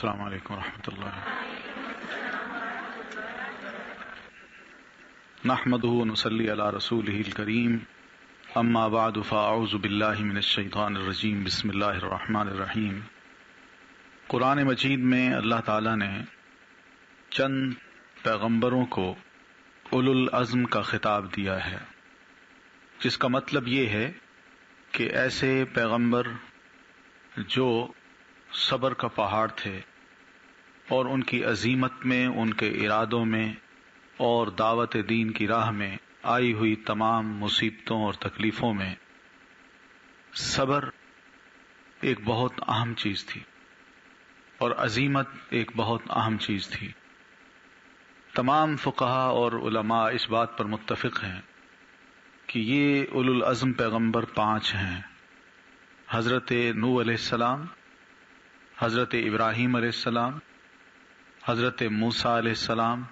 السلام علیکم ورحمۃ اللہ. نحمده ونصلي على رسوله الكريم اما بعد فاعوذ باللہ من الشیطان الرجیم بسم اللہ الرحمن الرحیم. قرآن مجید میں اللہ تعالیٰ نے چند پیغمبروں کو اولو العزم کا خطاب دیا ہے، جس کا مطلب یہ ہے کہ ایسے پیغمبر جو صبر کا پہاڑ تھے اور ان کی عزیمت میں، ان کے ارادوں میں اور دعوت دین کی راہ میں آئی ہوئی تمام مصیبتوں اور تکلیفوں میں صبر ایک بہت اہم چیز تھی اور عزیمت ایک بہت اہم چیز تھی. تمام فقہا اور علماء اس بات پر متفق ہیں کہ یہ اولو العزم پیغمبر 5 ہیں: حضرت نوح علیہ السلام، حضرت ابراہیم علیہ السلام، حضرت موسیٰ علیہ السلام،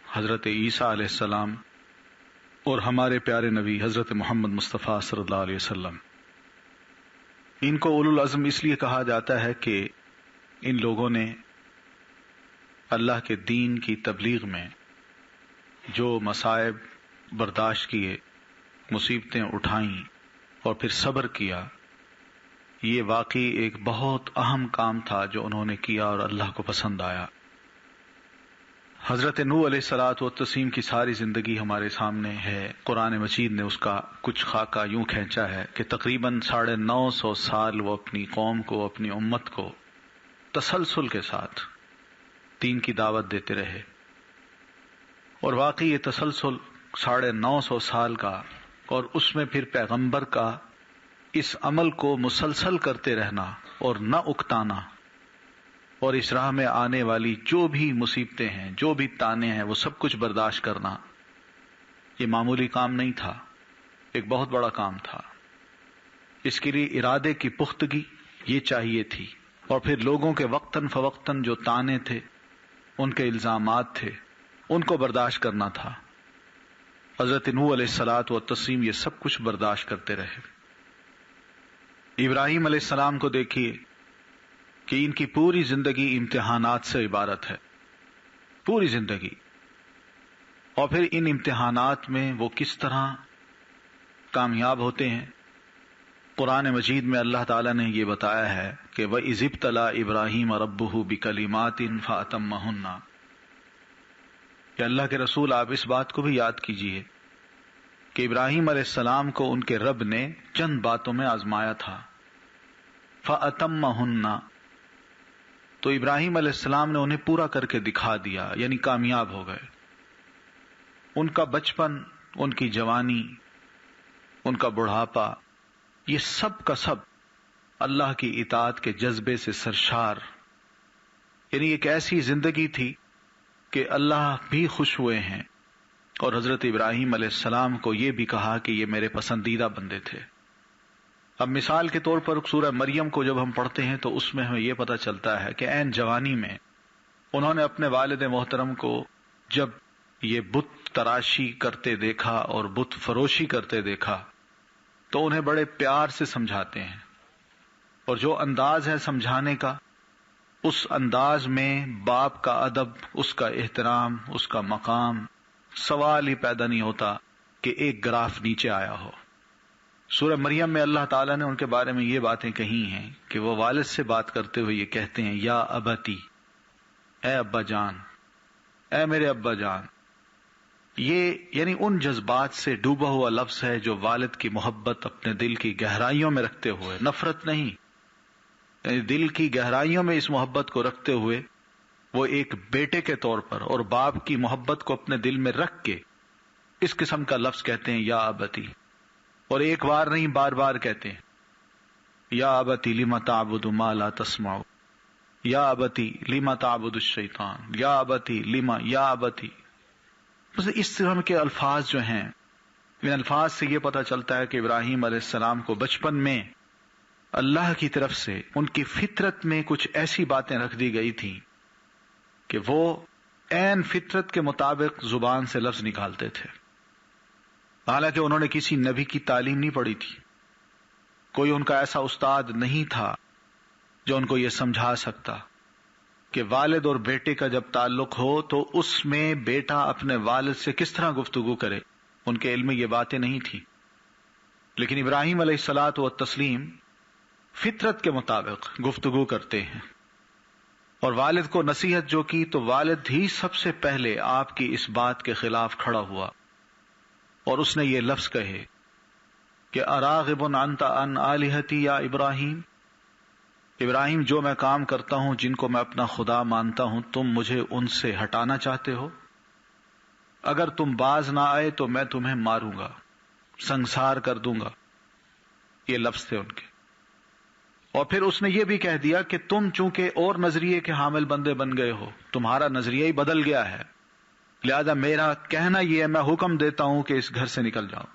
حضرت عیسیٰ علیہ السلام اور ہمارے پیارے نبی حضرت محمد مصطفیٰ صلی اللہ علیہ وسلم. ان کو اولو العزم اس لیے کہا جاتا ہے کہ ان لوگوں نے اللہ کے دین کی تبلیغ میں جو مصائب برداشت کیے، مصیبتیں اٹھائیں اور پھر صبر کیا، یہ واقعی ایک بہت اہم کام تھا جو انہوں نے کیا اور اللہ کو پسند آیا. حضرت نوح علیہ الصلوۃ والتسلیم کی ساری زندگی ہمارے سامنے ہے. قرآن مجید نے اس کا کچھ خاکہ یوں کھینچا ہے کہ تقریباً 950 سال وہ اپنی قوم کو، اپنی امت کو تسلسل کے ساتھ دین کی دعوت دیتے رہے، اور واقعی یہ تسلسل 950 سال کا اور اس میں پھر پیغمبر کا اس عمل کو مسلسل کرتے رہنا اور نہ اکتانا، اور اس راہ میں آنے والی جو بھی مصیبتیں ہیں، جو بھی تانے ہیں، وہ سب کچھ برداشت کرنا، یہ معمولی کام نہیں تھا، ایک بہت بڑا کام تھا. اس کے لیے ارادے کی پختگی یہ چاہیے تھی، اور پھر لوگوں کے وقتاً فوقتاً جو تانے تھے، ان کے الزامات تھے، ان کو برداشت کرنا تھا. حضرت نوح علیہ الصلوۃ والتسلیم یہ سب کچھ برداشت کرتے رہے. ابراہیم علیہ السلام کو دیکھیے کہ ان کی پوری زندگی امتحانات سے عبارت ہے، پوری زندگی، اور پھر ان امتحانات میں وہ کس طرح کامیاب ہوتے ہیں. قرآن مجید میں اللہ تعالیٰ نے یہ بتایا ہے کہ وَإِذِ ابْتَلَىٰ إِبْرَاهِيمَ رَبُّهُ بِكَلِمَاتٍ فَأَتَمَّهُنَّ. کہ اللہ کے رسول آپ اس بات کو بھی یاد کیجئے کہ ابراہیم علیہ السلام کو ان کے رب نے چند باتوں میں آزمایا تھا. فَأَتَمَّهُنَّ، تو ابراہیم علیہ السلام نے انہیں پورا کر کے دکھا دیا، یعنی کامیاب ہو گئے. ان کا بچپن، ان کی جوانی، ان کا بڑھاپا، یہ سب کا سب اللہ کی اطاعت کے جذبے سے سرشار، یعنی ایک ایسی زندگی تھی کہ اللہ بھی خوش ہوئے ہیں، اور حضرت ابراہیم علیہ السلام کو یہ بھی کہا کہ یہ میرے پسندیدہ بندے تھے. اب مثال کے طور پر سورہ مریم کو جب ہم پڑھتے ہیں تو اس میں ہمیں یہ پتہ چلتا ہے کہ عین جوانی میں انہوں نے اپنے والد محترم کو جب یہ بت تراشی کرتے دیکھا اور بت فروشی کرتے دیکھا تو انہیں بڑے پیار سے سمجھاتے ہیں، اور جو انداز ہے سمجھانے کا، اس انداز میں باپ کا ادب، اس کا احترام، اس کا مقام، سوال ہی پیدا نہیں ہوتا کہ ایک گراف نیچے آیا ہو. سورہ مریم میں اللہ تعالیٰ نے ان کے بارے میں یہ باتیں کہی ہیں کہ وہ والد سے بات کرتے ہوئے یہ کہتے ہیں، یا ابتی، اے ابا جان، اے میرے ابا جان. یہ یعنی ان جذبات سے ڈوبا ہوا لفظ ہے جو والد کی محبت اپنے دل کی گہرائیوں میں رکھتے ہوئے، نفرت نہیں، یعنی دل کی گہرائیوں میں اس محبت کو رکھتے ہوئے وہ ایک بیٹے کے طور پر اور باپ کی محبت کو اپنے دل میں رکھ کے اس قسم کا لفظ کہتے ہیں، یا ابتی. اور ایک بار نہیں، بار بار کہتے ہیں، یا ابتی لم تعبد ما لا تسمع، یا ابتی لم تعبد الشیطان، یا ابتی لم، یا ابتی. بس اس طرح کے الفاظ جو ہیں، ان الفاظ سے یہ پتہ چلتا ہے کہ ابراہیم علیہ السلام کو بچپن میں اللہ کی طرف سے ان کی فطرت میں کچھ ایسی باتیں رکھ دی گئی تھیں کہ وہ عین فطرت کے مطابق زبان سے لفظ نکالتے تھے. حالانکہ انہوں نے کسی نبی کی تعلیم نہیں پڑھی تھی، کوئی ان کا ایسا استاد نہیں تھا جو ان کو یہ سمجھا سکتا، کہ والد اور بیٹے کا جب تعلق ہو تو اس میں بیٹا اپنے والد سے کس طرح گفتگو کرے. ان کے علم میں یہ باتیں نہیں تھیں، لیکن ابراہیم علیہ الصلاۃ والتسلیم فطرت کے مطابق گفتگو کرتے ہیں. اور والد کو نصیحت جو کی تو والد ہی سب سے پہلے آپ کی اس بات کے خلاف کھڑا ہوا اور اس نے یہ لفظ کہے کہ اراغب انت عن آلہتی یا ابراہیم، ابراہیم جو میں کام کرتا ہوں جن کو میں اپنا خدا مانتا ہوں تم مجھے ان سے ہٹانا چاہتے ہو؟ اگر تم باز نہ آئے تو میں تمہیں ماروں گا، سنسار کر دوں گا. یہ لفظ تھے ان کے. اور پھر اس نے یہ بھی کہہ دیا کہ تم چونکہ اور نظریے کے حامل بندے بن گئے ہو، تمہارا نظریہ ہی بدل گیا ہے، لہذا میرا کہنا یہ ہے، میں حکم دیتا ہوں کہ اس گھر سے نکل جاؤ.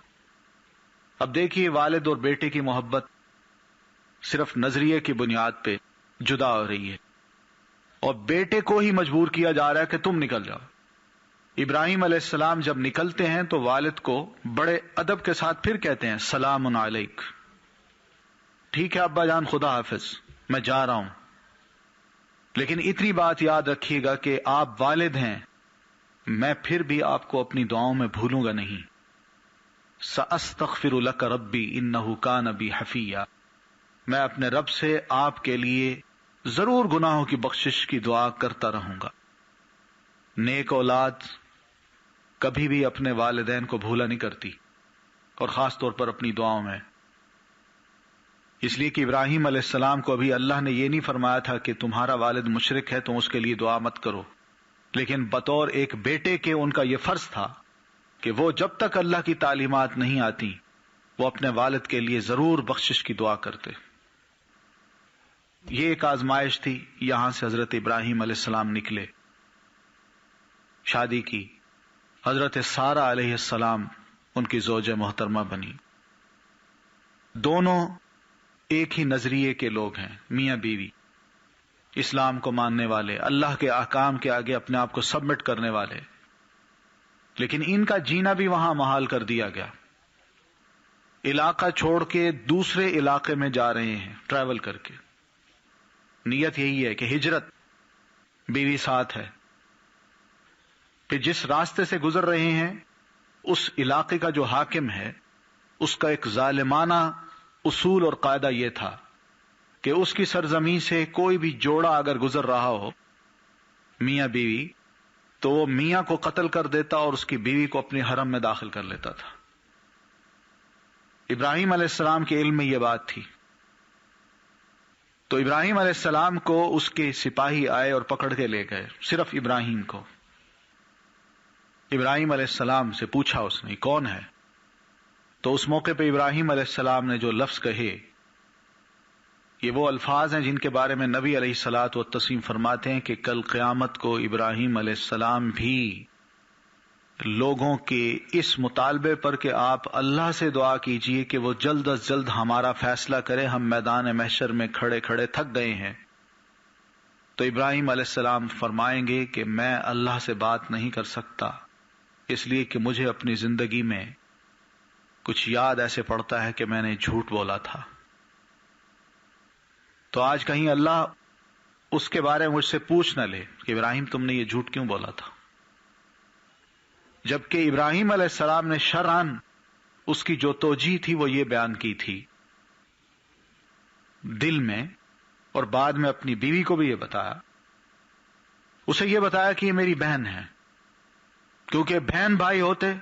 اب دیکھیے والد اور بیٹے کی محبت صرف نظریے کی بنیاد پہ جدا ہو رہی ہے، اور بیٹے کو ہی مجبور کیا جا رہا ہے کہ تم نکل جاؤ. ابراہیم علیہ السلام جب نکلتے ہیں تو والد کو بڑے ادب کے ساتھ پھر کہتے ہیں سلام علیک، ٹھیک ہے ابا جان، خدا حافظ، میں جا رہا ہوں. لیکن اتنی بات یاد رکھیے گا کہ آپ والد ہیں، میں پھر بھی آپ کو اپنی دعاؤں میں بھولوں گا نہیں. سأستغفر لک ربی انہ کان بی حفیہ، میں اپنے رب سے آپ کے لیے ضرور گناہوں کی بخشش کی دعا کرتا رہوں گا. نیک اولاد کبھی بھی اپنے والدین کو بھولا نہیں کرتی، اور خاص طور پر اپنی دعاؤں میں. اس لیے کہ ابراہیم علیہ السلام کو ابھی اللہ نے یہ نہیں فرمایا تھا کہ تمہارا والد مشرک ہے تم اس کے لیے دعا مت کرو، لیکن بطور ایک بیٹے کے ان کا یہ فرض تھا کہ وہ جب تک اللہ کی تعلیمات نہیں آتی وہ اپنے والد کے لیے ضرور بخشش کی دعا کرتے. یہ ایک آزمائش تھی. یہاں سے حضرت ابراہیم علیہ السلام نکلے، شادی کی، حضرت سارہ علیہ السلام ان کی زوجہ محترمہ بنی. دونوں ایک ہی نظریے کے لوگ ہیں، میاں بیوی، اسلام کو ماننے والے، اللہ کے احکام کے آگے اپنے آپ کو سبمٹ کرنے والے. لیکن ان کا جینا بھی وہاں محال کر دیا گیا. علاقہ چھوڑ کے دوسرے علاقے میں جا رہے ہیں ٹریول کر کے. نیت یہی ہے کہ ہجرت، بیوی ساتھ ہے. پھر جس راستے سے گزر رہے ہیں اس علاقے کا جو حاکم ہے اس کا ایک ظالمانہ اصول اور قاعدہ یہ تھا کہ اس کی سرزمین سے کوئی بھی جوڑا اگر گزر رہا ہو میاں بیوی تو وہ میاں کو قتل کر دیتا اور اس کی بیوی کو اپنے حرم میں داخل کر لیتا تھا. ابراہیم علیہ السلام کے علم میں یہ بات تھی. تو ابراہیم علیہ السلام کو اس کے سپاہی آئے اور پکڑ کے لے گئے، صرف ابراہیم کو. ابراہیم علیہ السلام سے پوچھا اس نے کون ہے؟ تو اس موقع پہ ابراہیم علیہ السلام نے جو لفظ کہے یہ وہ الفاظ ہیں جن کے بارے میں نبی علیہ الصلاۃ والتسلیم فرماتے ہیں کہ کل قیامت کو ابراہیم علیہ السلام بھی لوگوں کے اس مطالبے پر کہ آپ اللہ سے دعا کیجئے کہ وہ جلد از جلد ہمارا فیصلہ کرے، ہم میدان محشر میں کھڑے کھڑے تھک گئے ہیں. تو ابراہیم علیہ السلام فرمائیں گے کہ میں اللہ سے بات نہیں کر سکتا، اس لیے کہ مجھے اپنی زندگی میں کچھ یاد ایسے پڑتا ہے کہ میں نے جھوٹ بولا تھا. تو آج کہیں اللہ اس کے بارے میں مجھ سے پوچھ نہ لے کہ ابراہیم تم نے یہ جھوٹ کیوں بولا تھا. جبکہ ابراہیم علیہ السلام نے شرعاً اس کی جو توجیہ تھی وہ یہ بیان کی تھی دل میں، اور بعد میں اپنی بیوی کو بھی یہ بتایا. اسے یہ بتایا کہ یہ میری بہن ہے، کیونکہ بہن بھائی ہوتے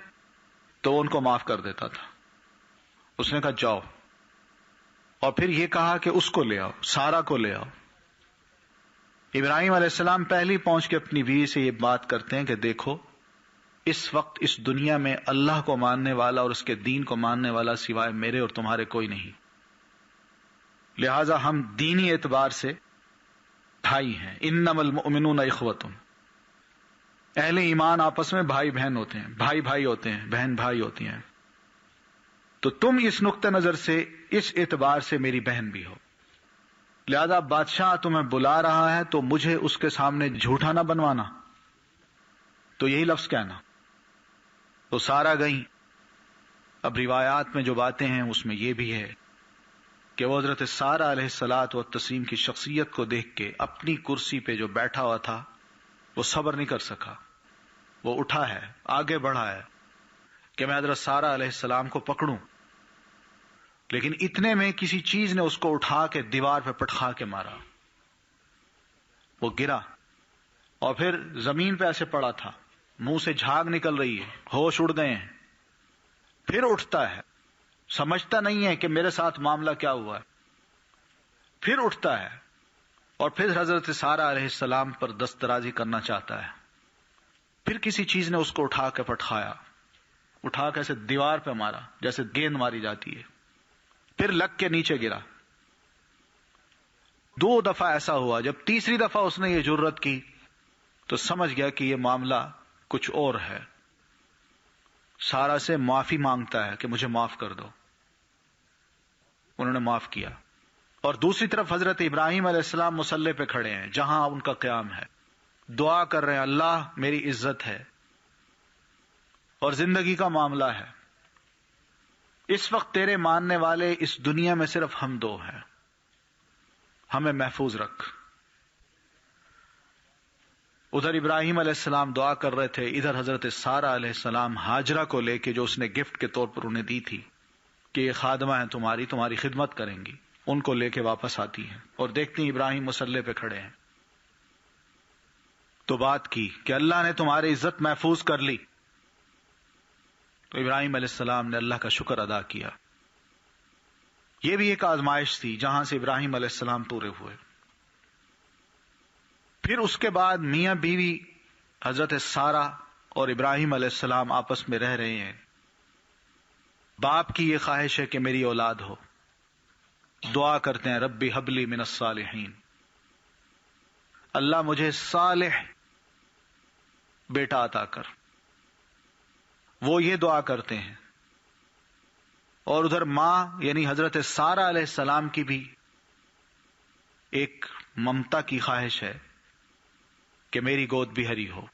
تو وہ ان کو معاف کر دیتا تھا. اس نے کہا جاؤ، اور پھر یہ کہا کہ اس کو لے آؤ، سارا کو لے آؤ. ابراہیم علیہ السلام پہلے پہنچ کے اپنی بیوی سے یہ بات کرتے ہیں کہ دیکھو اس وقت اس دنیا میں اللہ کو ماننے والا اور اس کے دین کو ماننے والا سوائے میرے اور تمہارے کوئی نہیں، لہذا ہم دینی اعتبار سے بھائی ہیں. انما المؤمنون اخوۃ، اہل ایمان آپس میں بھائی بہن ہوتے ہیں، بھائی بھائی ہوتے ہیں، بہن بھائی ہوتی ہیں. تو تم اس نقطہ نظر سے اس اعتبار سے میری بہن بھی ہو، لہذا بادشاہ تمہیں بلا رہا ہے تو مجھے اس کے سامنے جھوٹا نہ بنوانا. تو یہی لفظ کہنا. تو سارا گئیں. اب روایات میں جو باتیں ہیں اس میں یہ بھی ہے کہ وہ حضرت سارہ علیہ الصلاۃ والتسلیم کی شخصیت کو دیکھ کے اپنی کرسی پہ جو بیٹھا ہوا تھا وہ صبر نہیں کر سکا. وہ اٹھا ہے، آگے بڑھا ہے کہ میں حضرت سارہ علیہ السلام کو پکڑوں، لیکن اتنے میں کسی چیز نے اس کو اٹھا کے دیوار پہ پٹخا کے مارا. وہ گرا اور پھر زمین پہ ایسے پڑا تھا، منہ سے جھاگ نکل رہی ہے، ہوش اڑ گئے ہیں. پھر اٹھتا ہے، سمجھتا نہیں ہے کہ میرے ساتھ معاملہ کیا ہوا ہے. پھر اٹھتا ہے اور پھر حضرت سارہ علیہ السلام پر دست درازی کرنا چاہتا ہے. پھر کسی چیز نے اس کو اٹھا کے پٹخایا، اٹھا کے ایسے دیوار پہ مارا جیسے گیند ماری جاتی ہے. پھر لگ کے نیچے گرا. 2 دفعہ ایسا ہوا. جب تیسری دفعہ اس نے یہ جرت کی تو سمجھ گیا کہ یہ معاملہ کچھ اور ہے. سارہ سے معافی مانگتا ہے کہ مجھے معاف کر دو. انہوں نے معاف کیا. اور دوسری طرف حضرت ابراہیم علیہ السلام مصلی پہ کھڑے ہیں جہاں ان کا قیام ہے، دعا کر رہے ہیں اللہ میری عزت ہے اور زندگی کا معاملہ ہے، اس وقت تیرے ماننے والے اس دنیا میں صرف ہم 2 ہیں، ہمیں محفوظ رکھ. ادھر ابراہیم علیہ السلام دعا کر رہے تھے، ادھر حضرت سارہ علیہ السلام ہاجرہ کو لے کے جو اس نے گفٹ کے طور پر انہیں دی تھی کہ یہ خادمہ ہیں تمہاری خدمت کریں گی، ان کو لے کے واپس آتی ہیں اور دیکھتی ہیں ابراہیم مصلی پہ کھڑے ہیں. تو بات کی کہ اللہ نے تمہاری عزت محفوظ کر لی. تو ابراہیم علیہ السلام نے اللہ کا شکر ادا کیا. یہ بھی ایک آزمائش تھی جہاں سے ابراہیم علیہ السلام پورے ہوئے. پھر اس کے بعد میاں بیوی حضرت سارہ اور ابراہیم علیہ السلام آپس میں رہ رہے ہیں. باپ کی یہ خواہش ہے کہ میری اولاد ہو، دعا کرتے ہیں ربی حبلی من الصالحین، اللہ مجھے صالح بیٹا عطا کر. وہ یہ دعا کرتے ہیں. اور ادھر ماں یعنی حضرت سارہ علیہ السلام کی بھی ایک ممتا کی خواہش ہے کہ میری گود بھی ہری ہو،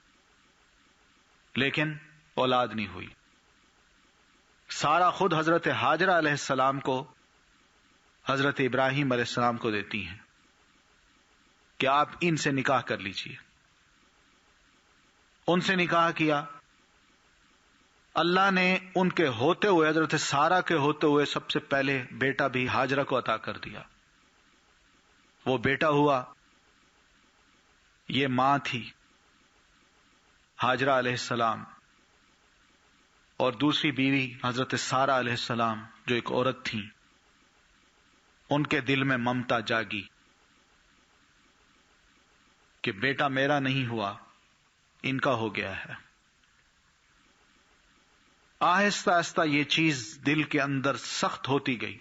لیکن اولاد نہیں ہوئی. سارہ خود حضرت ہاجرہ علیہ السلام کو حضرت ابراہیم علیہ السلام کو دیتی ہیں کہ آپ ان سے نکاح کر لیجئے. ان سے نکاح کیا. اللہ نے ان کے ہوتے ہوئے، حضرت سارہ کے ہوتے ہوئے، سب سے پہلے بیٹا بھی ہاجرہ کو عطا کر دیا. وہ بیٹا ہوا. یہ ماں تھی ہاجرہ علیہ السلام، اور دوسری بیوی حضرت سارہ علیہ السلام جو ایک عورت تھی، ان کے دل میں ممتا جاگی کہ بیٹا میرا نہیں ہوا، ان کا ہو گیا ہے. آہستہ آہستہ یہ چیز دل کے اندر سخت ہوتی گئی،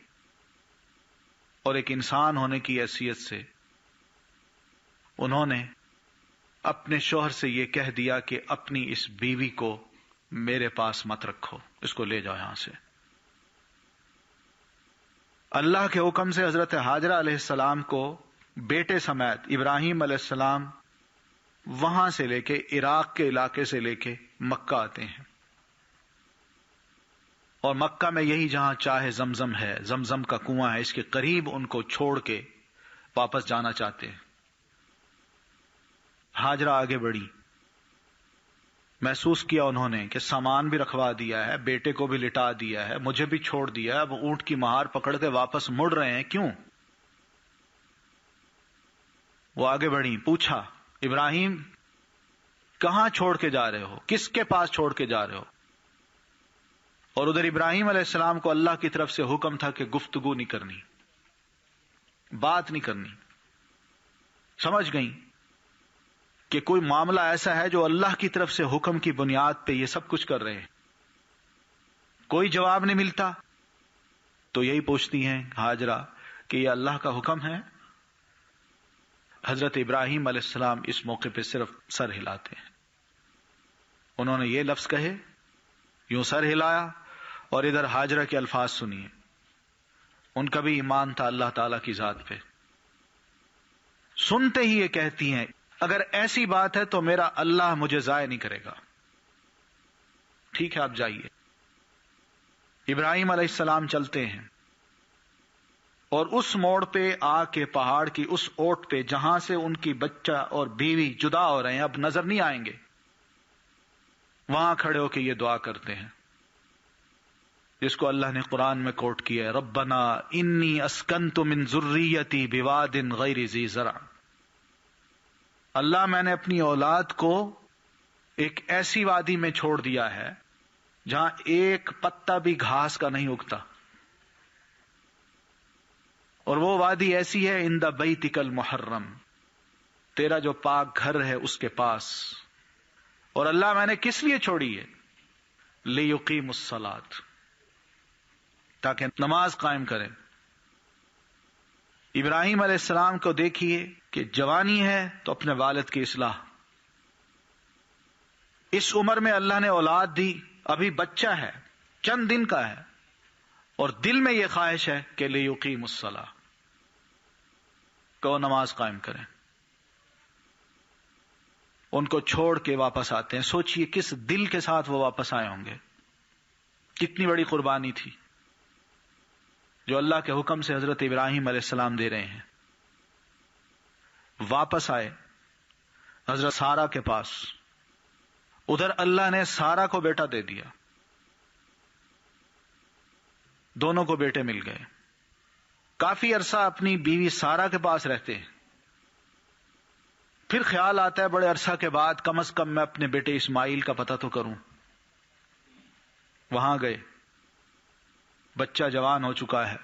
اور ایک انسان ہونے کی حیثیت سے انہوں نے اپنے شوہر سے یہ کہہ دیا کہ اپنی اس بیوی کو میرے پاس مت رکھو، اس کو لے جاؤ یہاں سے. اللہ کے حکم سے حضرت ہاجرہ علیہ السلام کو بیٹے سمیت ابراہیم علیہ السلام وہاں سے لے کے عراق کے علاقے سے لے کے مکہ آتے ہیں. اور مکہ میں یہی جہاں چاہے زمزم ہے، زمزم کا کنواں ہے، اس کے قریب ان کو چھوڑ کے واپس جانا چاہتے ہیں. ہاجرہ آگے بڑھی. محسوس کیا انہوں نے کہ سامان بھی رکھوا دیا ہے، بیٹے کو بھی لٹا دیا ہے، مجھے بھی چھوڑ دیا ہے، اب اونٹ کی مہار پکڑ کے واپس مڑ رہے ہیں، کیوں؟ وہ آگے بڑھی. پوچھا ابراہیم کہاں چھوڑ کے جا رہے ہو، کس کے پاس چھوڑ کے جا رہے ہو؟ اور ادھر ابراہیم علیہ السلام کو اللہ کی طرف سے حکم تھا کہ گفتگو نہیں کرنی، بات نہیں کرنی. سمجھ گئیں کہ کوئی معاملہ ایسا ہے جو اللہ کی طرف سے حکم کی بنیاد پہ یہ سب کچھ کر رہے ہیں. کوئی جواب نہیں ملتا تو یہی پوچھتی ہیں ہاجرہ کہ یہ اللہ کا حکم ہے. حضرت ابراہیم علیہ السلام اس موقع پہ صرف سر ہلاتے ہیں. انہوں نے یہ لفظ کہے، یوں سر ہلایا، اور ادھر ہاجرہ کے الفاظ سنیے. ان کا بھی ایمان تھا اللہ تعالی کی ذات پہ. سنتے ہی یہ کہتی ہیں اگر ایسی بات ہے تو میرا اللہ مجھے ضائع نہیں کرے گا. ٹھیک ہے آپ جائیے. ابراہیم علیہ السلام چلتے ہیں اور اس موڑ پہ آ کے پہاڑ کی اس اوٹ پہ جہاں سے ان کی بچہ اور بیوی جدا ہو رہے ہیں، اب نظر نہیں آئیں گے، وہاں کھڑے ہو کے یہ دعا کرتے ہیں جس کو اللہ نے قرآن میں کوٹ کیا ہے، ربنا انی اسکنت من ذریتی بواد غیر ذی زرع، اللہ میں نے اپنی اولاد کو ایک ایسی وادی میں چھوڑ دیا ہے جہاں ایک پتا بھی گھاس کا نہیں اگتا، اور وہ وادی ایسی ہے عند بیتک المحرم، تیرا جو پاک گھر ہے اس کے پاس، اور اللہ میں نے کس لیے چھوڑی ہے، لیقیم الصلاۃ، تاکہ نماز قائم کریں۔ ابراہیم علیہ السلام کو دیکھیے کہ جوانی ہے تو اپنے والد کی اصلاح، اس عمر میں اللہ نے اولاد دی، ابھی بچہ ہے، چند دن کا ہے، اور دل میں یہ خواہش ہے کہ لیقیم الصلاۃ، کہ وہ نماز قائم کریں۔ ان کو چھوڑ کے واپس آتے ہیں، سوچئے کس دل کے ساتھ وہ واپس آئے ہوں گے، کتنی بڑی قربانی تھی جو اللہ کے حکم سے حضرت ابراہیم علیہ السلام دے رہے ہیں۔ واپس آئے حضرت سارہ کے پاس، ادھر اللہ نے سارہ کو بیٹا دے دیا، دونوں کو بیٹے مل گئے، کافی عرصہ اپنی بیوی سارہ کے پاس رہتے ہیں، پھر خیال آتا ہے بڑے عرصہ کے بعد کم از کم میں اپنے بیٹے اسماعیل کا پتہ تو کروں، وہاں گئے، بچہ جوان ہو چکا ہے،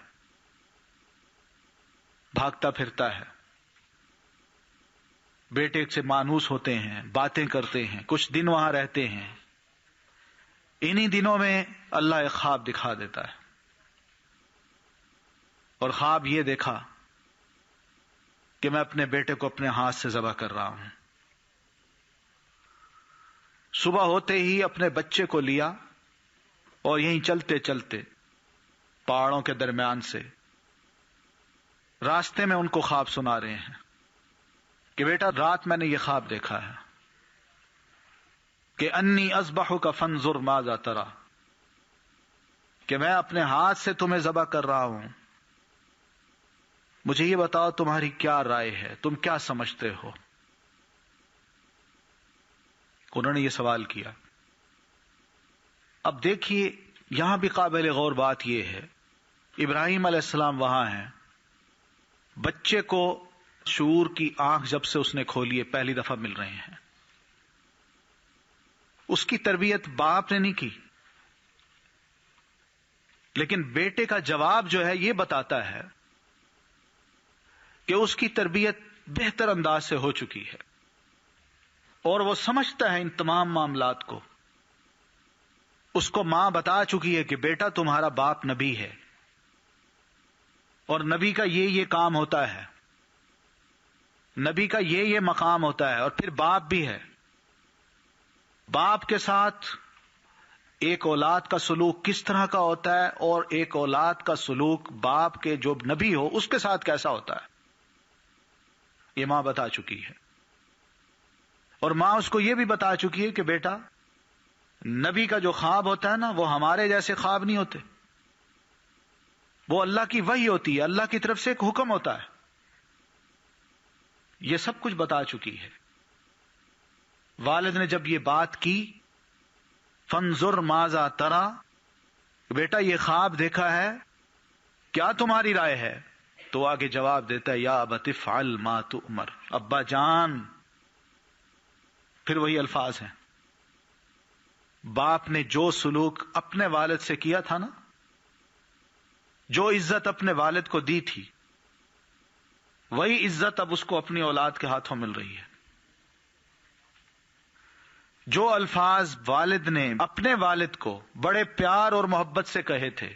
بھاگتا پھرتا ہے، بیٹے سے مانوس ہوتے ہیں، باتیں کرتے ہیں، کچھ دن وہاں رہتے ہیں، انہی دنوں میں اللہ ایک خواب دکھا دیتا ہے، اور خواب یہ دیکھا کہ میں اپنے بیٹے کو اپنے ہاتھ سے ذبح کر رہا ہوں۔ صبح ہوتے ہی اپنے بچے کو لیا اور یہیں چلتے چلتے پہاڑوں کے درمیان سے راستے میں ان کو خواب سنا رہے ہیں کہ بیٹا رات میں نے یہ خواب دیکھا ہے کہ انی اذبحک فانظر ماذا تری، کہ میں اپنے ہاتھ سے تمہیں ذبح کر رہا ہوں، مجھے یہ بتاؤ تمہاری کیا رائے ہے، تم کیا سمجھتے ہو؟ انہوں نے یہ سوال کیا۔ اب دیکھیے یہاں بھی قابل غور بات یہ ہے، ابراہیم علیہ السلام وہاں ہیں، بچے کو شعور کی آنکھ جب سے اس نے کھولی ہے پہلی دفعہ مل رہے ہیں، اس کی تربیت باپ نے نہیں کی، لیکن بیٹے کا جواب جو ہے یہ بتاتا ہے کہ اس کی تربیت بہتر انداز سے ہو چکی ہے، اور وہ سمجھتا ہے ان تمام معاملات کو، اس کو ماں بتا چکی ہے کہ بیٹا تمہارا باپ نبی ہے، اور نبی کا یہ کام ہوتا ہے، نبی کا یہ مقام ہوتا ہے، اور پھر باپ بھی ہے، باپ کے ساتھ ایک اولاد کا سلوک کس طرح کا ہوتا ہے، اور ایک اولاد کا سلوک باپ کے جو نبی ہو اس کے ساتھ کیسا ہوتا ہے، یہ ماں بتا چکی ہے، اور ماں اس کو یہ بھی بتا چکی ہے کہ بیٹا نبی کا جو خواب ہوتا ہے نا وہ ہمارے جیسے خواب نہیں ہوتے، وہ اللہ کی وحی ہوتی ہے، اللہ کی طرف سے ایک حکم ہوتا ہے، یہ سب کچھ بتا چکی ہے۔ والد نے جب یہ بات کی فانظر ماذا تری، بیٹا یہ خواب دیکھا ہے، کیا تمہاری رائے ہے؟ تو آگے جواب دیتا ہے یا ابت افعل ما تؤمر، ابا جان، پھر وہی الفاظ ہیں، باپ نے جو سلوک اپنے والد سے کیا تھا نا، جو عزت اپنے والد کو دی تھی، وہی عزت اب اس کو اپنی اولاد کے ہاتھوں مل رہی ہے۔ جو الفاظ والد نے اپنے والد کو بڑے پیار اور محبت سے کہے تھے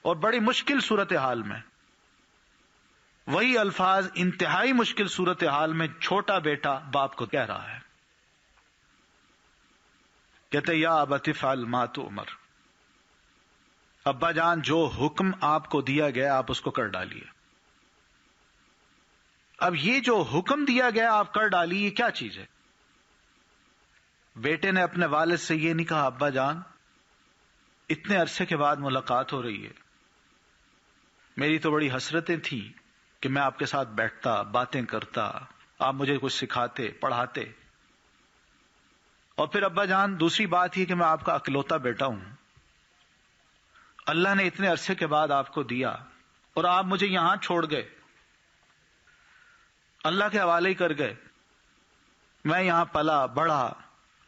اور بڑی مشکل صورتحال میں، وہی الفاظ انتہائی مشکل صورتحال میں چھوٹا بیٹا باپ کو کہہ رہا ہے، کہتے یا ابت افعل ما تؤمر، ابا جان جو حکم آپ کو دیا گیا آپ اس کو کر ڈالیے۔ اب یہ جو حکم دیا گیا آپ کر ڈالیے، یہ کیا چیز ہے؟ بیٹے نے اپنے والد سے یہ نہیں کہا ابا جان اتنے عرصے کے بعد ملاقات ہو رہی ہے، میری تو بڑی حسرتیں تھیں کہ میں آپ کے ساتھ بیٹھتا، باتیں کرتا، آپ مجھے کچھ سکھاتے، پڑھاتے. اور پھر ابا جان دوسری بات یہ کہ میں آپ کا اکلوتا بیٹا ہوں. اللہ نے اتنے عرصے کے بعد آپ کو دیا اور آپ مجھے یہاں چھوڑ گئے، اللہ کے حوالے ہی کر گئے. میں یہاں پلا بڑھا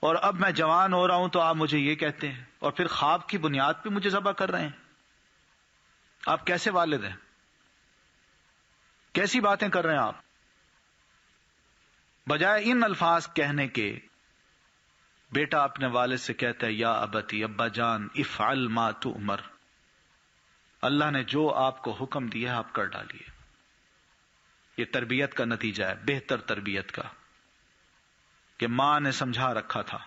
اور اب میں جوان ہو رہا ہوں تو آپ مجھے یہ کہتے ہیں، اور پھر خواب کی بنیاد پہ مجھے ذبح کر رہے ہیں. آپ کیسے والد ہیں؟ کیسی باتیں کر رہے ہیں آپ؟ بجائے ان الفاظ کہنے کے بیٹا اپنے والد سے کہتا ہے یا ابتی، ابا جان افعل ما تؤمر، اللہ نے جو آپ کو حکم دیا آپ کر ڈالیے. یہ تربیت کا نتیجہ ہے، بہتر تربیت کا، کہ ماں نے سمجھا رکھا تھا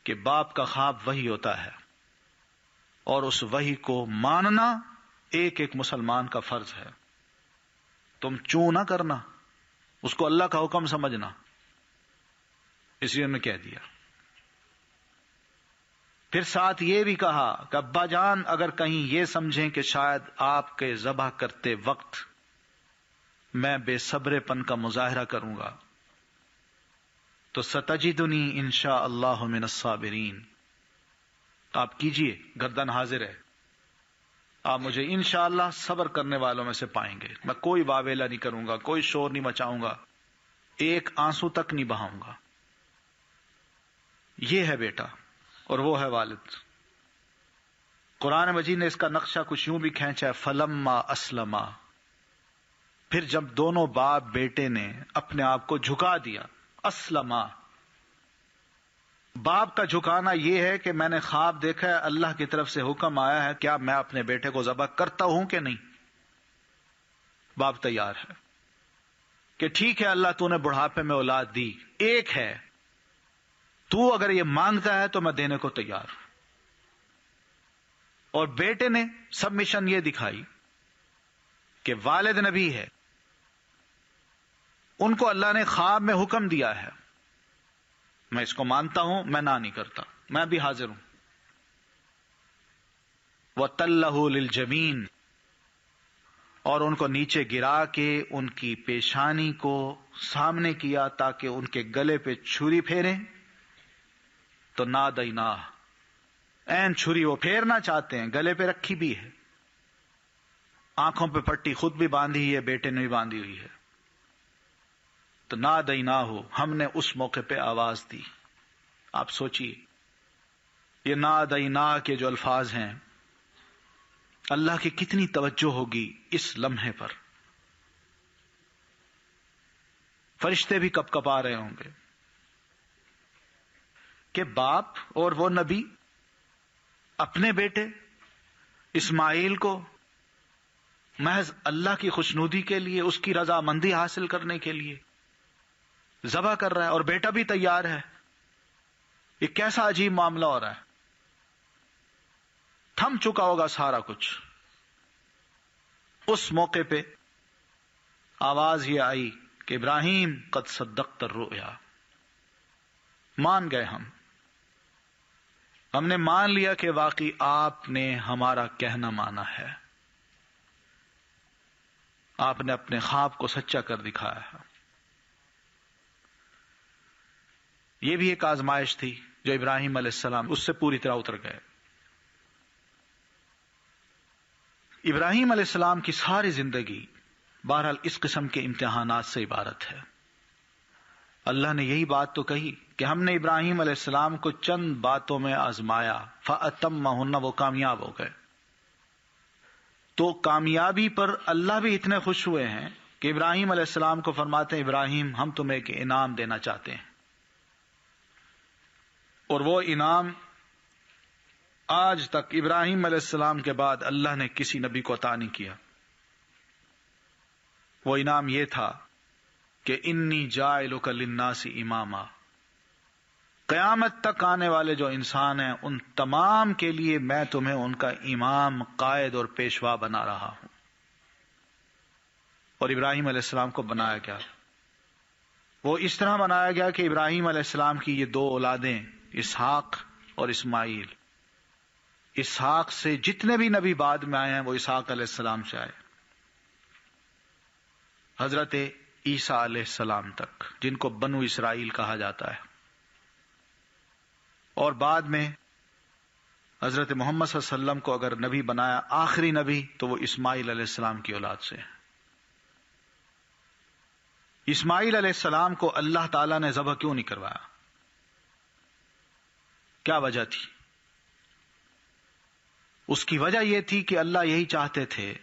کہ باپ کا خواب وحی ہوتا ہے اور اس وحی کو ماننا ایک ایک مسلمان کا فرض ہے. تم چوں نہ کرنا، اس کو اللہ کا حکم سمجھنا. اس لیے میں کہہ دیا. پھر ساتھ یہ بھی کہا کہ ابا جان اگر کہیں یہ سمجھیں کہ شاید آپ کے ذبح کرتے وقت میں بے صبرے پن کا مظاہرہ کروں گا تو ستجدنی انشاء اللہ من الصابرین، آپ کیجئے، گردن حاضر ہے، آپ مجھے انشاءاللہ صبر کرنے والوں میں سے پائیں گے. میں کوئی واویلا نہیں کروں گا، کوئی شور نہیں مچاؤں گا، ایک آنسو تک نہیں بہاؤں گا. یہ ہے بیٹا اور وہ ہے والد. قرآن مجید نے اس کا نقشہ کچھ یوں بھی کھینچا ہے، فلما اسلما، پھر جب دونوں باپ بیٹے نے اپنے آپ کو جھکا دیا. اسلما، باپ کا جھکانا یہ ہے کہ میں نے خواب دیکھا ہے، اللہ کی طرف سے حکم آیا ہے، کیا میں اپنے بیٹے کو ذبح کرتا ہوں کہ نہیں؟ باپ تیار ہے کہ ٹھیک ہے اللہ تو نے بڑھاپے میں اولاد دی، ایک ہے، تو اگر یہ مانگتا ہے تو میں دینے کو تیار ہوں. اور بیٹے نے سبمیشن یہ دکھائی کہ والد نبی ہے، ان کو اللہ نے خواب میں حکم دیا ہے، میں اس کو مانتا ہوں، میں نہ نہیں کرتا، میں بھی حاضر ہوں. وَتَلَّهُ لِلْجَبِينِ، اور ان کو نیچے گرا کے ان کی پیشانی کو سامنے کیا تاکہ ان کے گلے پہ چھری پھیریں. تو نادیناہ، این چھری وہ پھیرنا چاہتے ہیں، گلے پہ رکھی بھی ہے، آنکھوں پہ پٹی خود بھی باندھی ہے، بیٹے نے بھی باندھی ہوئی ہے. تو نادیناہ، ہم نے اس موقع پہ آواز دی. آپ سوچئے یہ نادیناہ کے جو الفاظ ہیں، اللہ کی کتنی توجہ ہوگی اس لمحے پر. فرشتے بھی کپ کپ آ رہے ہوں گے کہ باپ اور وہ نبی اپنے بیٹے اسماعیل کو محض اللہ کی خوشنودی کے لیے، اس کی رضامندی حاصل کرنے کے لیے ذبح کر رہا ہے، اور بیٹا بھی تیار ہے. یہ کیسا عجیب معاملہ ہو رہا ہے. تھم چکا ہوگا سارا کچھ. اس موقع پہ آواز یہ آئی کہ ابراہیم قد صدقت الرؤیا، مان گئے ہم نے مان لیا کہ واقعی آپ نے ہمارا کہنا مانا ہے، آپ نے اپنے خواب کو سچا کر دکھایا ہے. یہ بھی ایک آزمائش تھی جو ابراہیم علیہ السلام اس سے پوری طرح اتر گئے. ابراہیم علیہ السلام کی ساری زندگی بہرحال اس قسم کے امتحانات سے عبارت ہے. اللہ نے یہی بات تو کہی کہ ہم نے ابراہیم علیہ السلام کو چند باتوں میں آزمایا، فَأَتَمَّهُنَّ، وہ کامیاب ہو گئے. تو کامیابی پر اللہ بھی اتنے خوش ہوئے ہیں کہ ابراہیم علیہ السلام کو فرماتے ہیں ابراہیم ہم تمہیں ایک انعام دینا چاہتے ہیں، اور وہ انعام آج تک ابراہیم علیہ السلام کے بعد اللہ نے کسی نبی کو عطا نہیں کیا. وہ انعام یہ تھا کہ انی جاعلک للناس اماما، قیامت تک آنے والے جو انسان ہیں ان تمام کے لیے میں تمہیں ان کا امام، قائد اور پیشوا بنا رہا ہوں. اور ابراہیم علیہ السلام کو بنایا گیا، وہ اس طرح بنایا گیا کہ ابراہیم علیہ السلام کی یہ دو اولادیں اسحاق اور اسماعیل، اسحاق سے جتنے بھی نبی بعد میں آئے ہیں وہ اسحاق علیہ السلام سے آئے، حضرت عیسیٰ علیہ السلام تک، جن کو بنو اسرائیل کہا جاتا ہے، اور بعد میں حضرت محمد صلی اللہ علیہ وسلم کو اگر نبی بنایا آخری نبی تو وہ اسماعیل علیہ السلام کی اولاد سے ہے۔ اسماعیل علیہ السلام کو اللہ تعالیٰ نے ذبح کیوں نہیں کروایا؟ کیا وجہ تھی؟ اس کی وجہ یہ تھی کہ اللہ یہی چاہتے تھے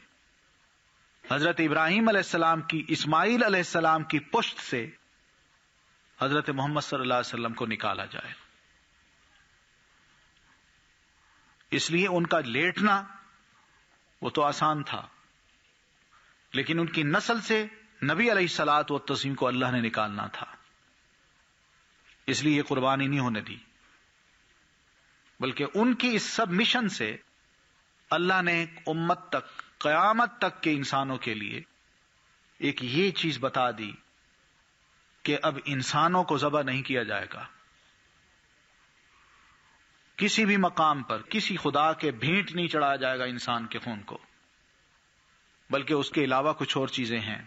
حضرت ابراہیم علیہ السلام کی، اسماعیل علیہ السلام کی پشت سے حضرت محمد صلی اللہ علیہ وسلم کو نکالا جائے۔ اس لیے ان کا لیٹنا وہ تو آسان تھا، لیکن ان کی نسل سے نبی علیہ الصلوۃ والتسلیم کو اللہ نے نکالنا تھا، اس لیے یہ قربانی نہیں ہونے دی، بلکہ ان کی اس سب مشن سے اللہ نے امت تک، قیامت تک کے انسانوں کے لیے ایک یہ چیز بتا دی کہ اب انسانوں کو ذبح نہیں کیا جائے گا، کسی بھی مقام پر کسی خدا کے بھینٹ نہیں چڑھایا جائے گا انسان کے خون کو، بلکہ اس کے علاوہ کچھ اور چیزیں ہیں۔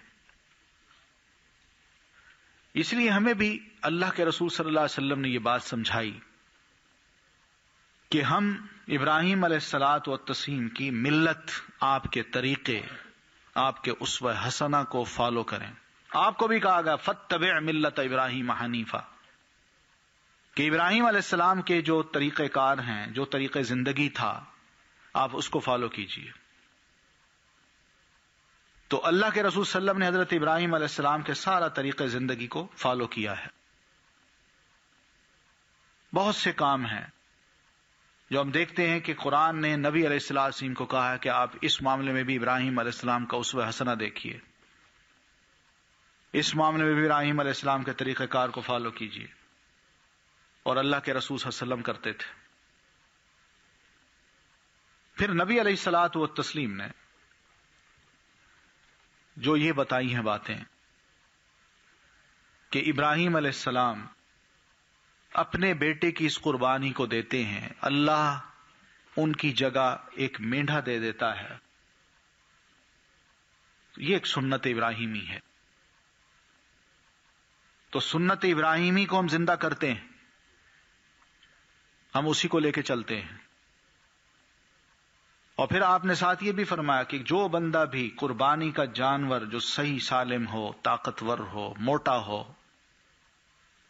اس لیے ہمیں بھی اللہ کے رسول صلی اللہ علیہ وسلم نے یہ بات سمجھائی کہ ہم ابراہیم علیہ الصلوۃ والتسلیم کی ملت، آپ کے طریقے، آپ کے اسوہ حسنہ کو فالو کریں۔ آپ کو بھی کہا گیا فاتبع ملت ابراہیم حنیفا، کہ ابراہیم علیہ السلام کے جو طریقہ کار ہیں، جو طریقہ زندگی تھا، آپ اس کو فالو کیجئے۔ تو اللہ کے رسول صلی اللہ علیہ وسلم نے حضرت ابراہیم علیہ السلام کے سارا طریقہ زندگی کو فالو کیا ہے۔ بہت سے کام ہیں جو ہم دیکھتے ہیں کہ قرآن نے نبی علیہ السلام کو کہا ہے کہ آپ اس معاملے میں بھی ابراہیم علیہ السلام کا اسوہ حسنہ دیکھیے، اس معاملے میں بھی ابراہیم علیہ السلام کے طریقہ کار کو فالو کیجیے، اور اللہ کے رسول صلی اللہ علیہ وسلم کرتے تھے۔ پھر نبی علیہ الصلوۃ والتسلیم نے جو یہ بتائی ہیں باتیں کہ ابراہیم علیہ السلام اپنے بیٹے کی اس قربانی کو دیتے ہیں، اللہ ان کی جگہ ایک مینڈھا دے دیتا ہے، یہ ایک سنت ابراہیمی ہے۔ تو سنت ابراہیمی کو ہم زندہ کرتے ہیں، ہم اسی کو لے کے چلتے ہیں۔ اور پھر آپ نے ساتھ یہ بھی فرمایا کہ جو بندہ بھی قربانی کا جانور جو صحیح سالم ہو، طاقتور ہو، موٹا ہو،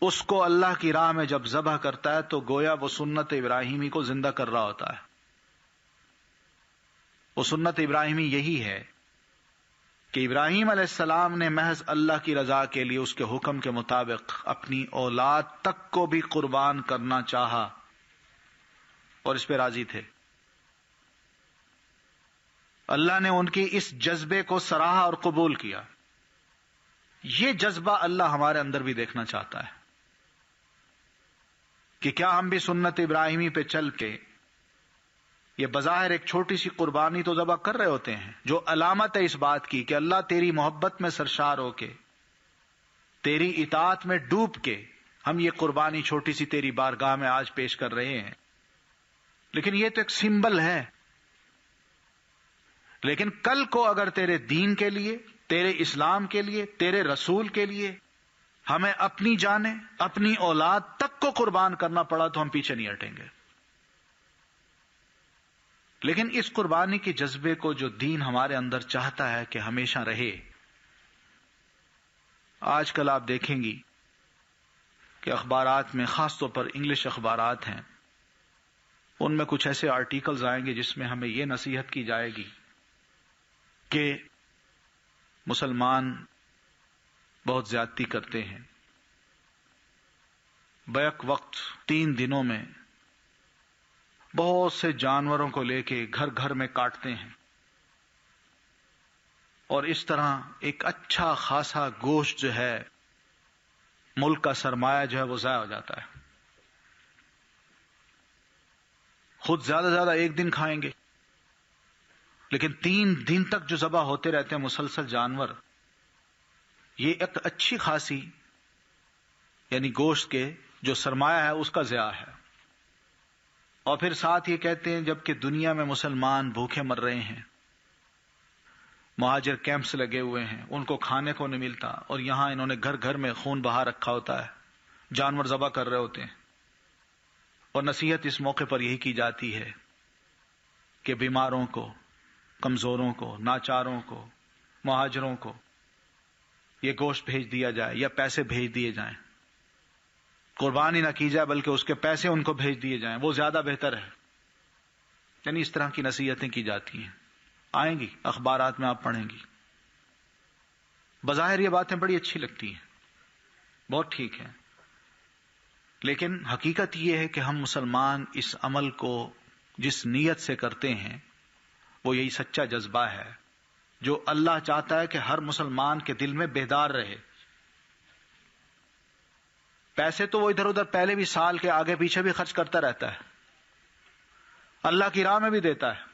اس کو اللہ کی راہ میں جب ذبح کرتا ہے تو گویا وہ سنت ابراہیمی کو زندہ کر رہا ہوتا ہے۔ وہ سنت ابراہیمی یہی ہے کہ ابراہیم علیہ السلام نے محض اللہ کی رضا کے لیے اس کے حکم کے مطابق اپنی اولاد تک کو بھی قربان کرنا چاہا، اور اس پہ راضی تھے۔ اللہ نے ان کی اس جذبے کو سراہا اور قبول کیا۔ یہ جذبہ اللہ ہمارے اندر بھی دیکھنا چاہتا ہے کہ کیا ہم بھی سنت ابراہیمی پہ چل کے یہ بظاہر ایک چھوٹی سی قربانی تو ذبح کر رہے ہوتے ہیں، جو علامت ہے اس بات کی کہ اللہ تیری محبت میں سرشار ہو کے، تیری اطاعت میں ڈوب کے ہم یہ قربانی چھوٹی سی تیری بارگاہ میں آج پیش کر رہے ہیں۔ لیکن یہ تو ایک سمبل ہے، لیکن کل کو اگر تیرے دین کے لیے، تیرے اسلام کے لیے، تیرے رسول کے لیے ہمیں اپنی جانیں، اپنی اولاد تک کو قربان کرنا پڑا تو ہم پیچھے نہیں ہٹیں گے۔ لیکن اس قربانی کے جذبے کو جو دین ہمارے اندر چاہتا ہے کہ ہمیشہ رہے، آج کل آپ دیکھیں گی کہ اخبارات میں، خاص طور پر انگلش اخبارات ہیں، ان میں کچھ ایسے آرٹیکلز آئیں گے جس میں ہمیں یہ نصیحت کی جائے گی کہ مسلمان بہت زیادتی کرتے ہیں، بیک وقت 3 دنوں میں بہت سے جانوروں کو لے کے گھر گھر میں کاٹتے ہیں، اور اس طرح ایک اچھا خاصا گوشت جو ہے، ملک کا سرمایہ جو ہے وہ ضائع ہو جاتا ہے۔ خود زیادہ سے زیادہ 1 دن کھائیں گے، لیکن 3 دن تک جو ذبح ہوتے رہتے ہیں مسلسل جانور، یہ ایک اچھی خاصی یعنی گوشت کے جو سرمایہ ہے اس کا ضیاع ہے۔ اور پھر ساتھ یہ کہتے ہیں جبکہ دنیا میں مسلمان بھوکے مر رہے ہیں، مہاجر کیمپس لگے ہوئے ہیں، ان کو کھانے کو نہیں ملتا، اور یہاں انہوں نے گھر گھر میں خون بہا رکھا ہوتا ہے، جانور ذبح کر رہے ہوتے ہیں، اور نصیحت اس موقع پر یہی کی جاتی ہے کہ بیماروں کو، کمزوروں کو، ناچاروں کو، مہاجروں کو یہ گوشت بھیج دیا جائے یا پیسے بھیج دیے جائیں، قربانی نہ کی جائے بلکہ اس کے پیسے ان کو بھیج دیے جائیں، وہ زیادہ بہتر ہے۔ یعنی اس طرح کی نصیحتیں کی جاتی ہیں، آئیں گی اخبارات میں، آپ پڑھیں گی۔ بظاہر یہ باتیں بڑی اچھی لگتی ہیں، بہت ٹھیک ہے، لیکن حقیقت یہ ہے کہ ہم مسلمان اس عمل کو جس نیت سے کرتے ہیں وہ یہی سچا جذبہ ہے جو اللہ چاہتا ہے کہ ہر مسلمان کے دل میں بیدار رہے۔ پیسے تو وہ ادھر ادھر پہلے بھی سال کے آگے پیچھے بھی خرچ کرتا رہتا ہے، اللہ کی راہ میں بھی دیتا ہے،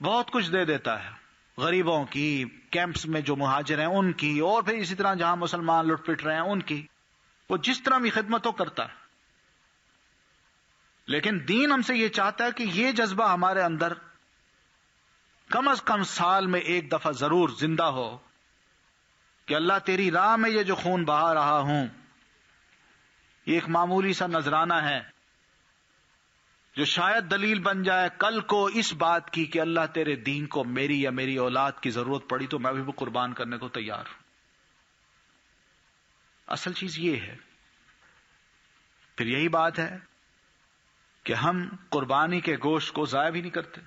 بہت کچھ دے دیتا ہے، غریبوں کی، کیمپس میں جو مہاجر ہیں ان کی، اور پھر اسی طرح جہاں مسلمان لٹ پٹ رہے ہیں ان کی، وہ جس طرح بھی خدمت ہو کرتا ہے۔ لیکن دین ہم سے یہ چاہتا ہے کہ یہ جذبہ ہمارے اندر کم از کم سال میں ایک دفعہ ضرور زندہ ہو کہ اللہ تیری راہ میں یہ جو خون بہا رہا ہوں یہ ایک معمولی سا نذرانہ ہے جو شاید دلیل بن جائے کل کو اس بات کی کہ اللہ تیرے دین کو میری یا میری اولاد کی ضرورت پڑی تو میں بھی قربان کرنے کو تیار ہوں۔ اصل چیز یہ ہے۔ پھر یہی بات ہے کہ ہم قربانی کے گوشت کو ضائع بھی نہیں کرتے،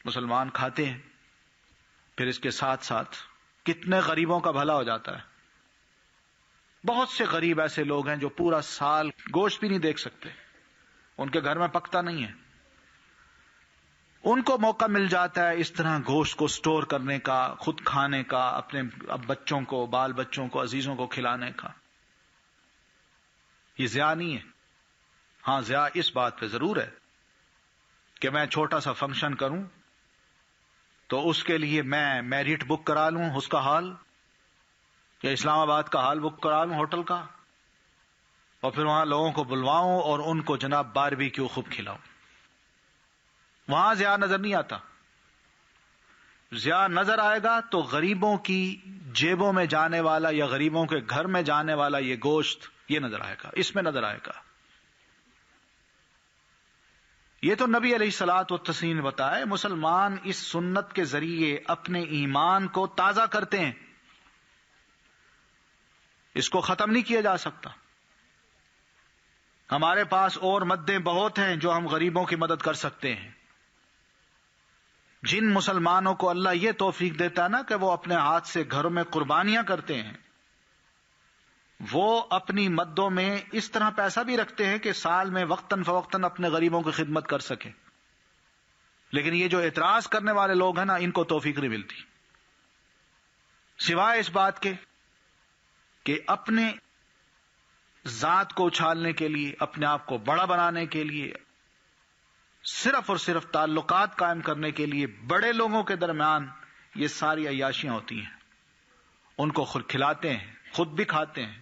مسلمان کھاتے ہیں، پھر اس کے ساتھ ساتھ کتنے غریبوں کا بھلا ہو جاتا ہے۔ بہت سے غریب ایسے لوگ ہیں جو پورا سال گوشت بھی نہیں دیکھ سکتے، ان کے گھر میں پکتا نہیں ہے، ان کو موقع مل جاتا ہے اس طرح گوشت کو سٹور کرنے کا، خود کھانے کا، اپنے بچوں کو، بال بچوں کو، عزیزوں کو کھلانے کا۔ یہ ضیاع نہیں ہے۔ ہاں ضیاع اس بات پہ ضرور ہے کہ میں چھوٹا سا فنکشن کروں تو اس کے لیے میں میریٹ بک کرا لوں اس کا ہال، یا اسلام آباد کا ہال بک کرا لوں ہوٹل کا، اور پھر وہاں لوگوں کو بلواؤں اور ان کو جناب باربیکیو خوب کھلاؤں۔ وہاں ضیاء نظر نہیں آتا۔ ضیاء نظر آئے گا تو غریبوں کی جیبوں میں جانے والا یا غریبوں کے گھر میں جانے والا یہ گوشت، یہ نظر آئے گا، اس میں نظر آئے گا۔ یہ تو نبی علیہ الصلوۃ والتسلیم نے بتایا، مسلمان اس سنت کے ذریعے اپنے ایمان کو تازہ کرتے ہیں، اس کو ختم نہیں کیا جا سکتا۔ ہمارے پاس اور مدیں بہت ہیں جو ہم غریبوں کی مدد کر سکتے ہیں۔ جن مسلمانوں کو اللہ یہ توفیق دیتا ہے نا کہ وہ اپنے ہاتھ سے گھروں میں قربانیاں کرتے ہیں، وہ اپنی مدوں میں اس طرح پیسہ بھی رکھتے ہیں کہ سال میں وقتاً فوقتاً اپنے غریبوں کی خدمت کر سکیں۔ لیکن یہ جو اعتراض کرنے والے لوگ ہیں نا، ان کو توفیق نہیں ملتی، سوائے اس بات کے کہ اپنے ذات کو اچھالنے کے لیے، اپنے آپ کو بڑا بنانے کے لیے، صرف اور صرف تعلقات قائم کرنے کے لیے بڑے لوگوں کے درمیان یہ ساری عیاشیاں ہوتی ہیں۔ ان کو خود کھلاتے ہیں، خود بھی کھاتے ہیں،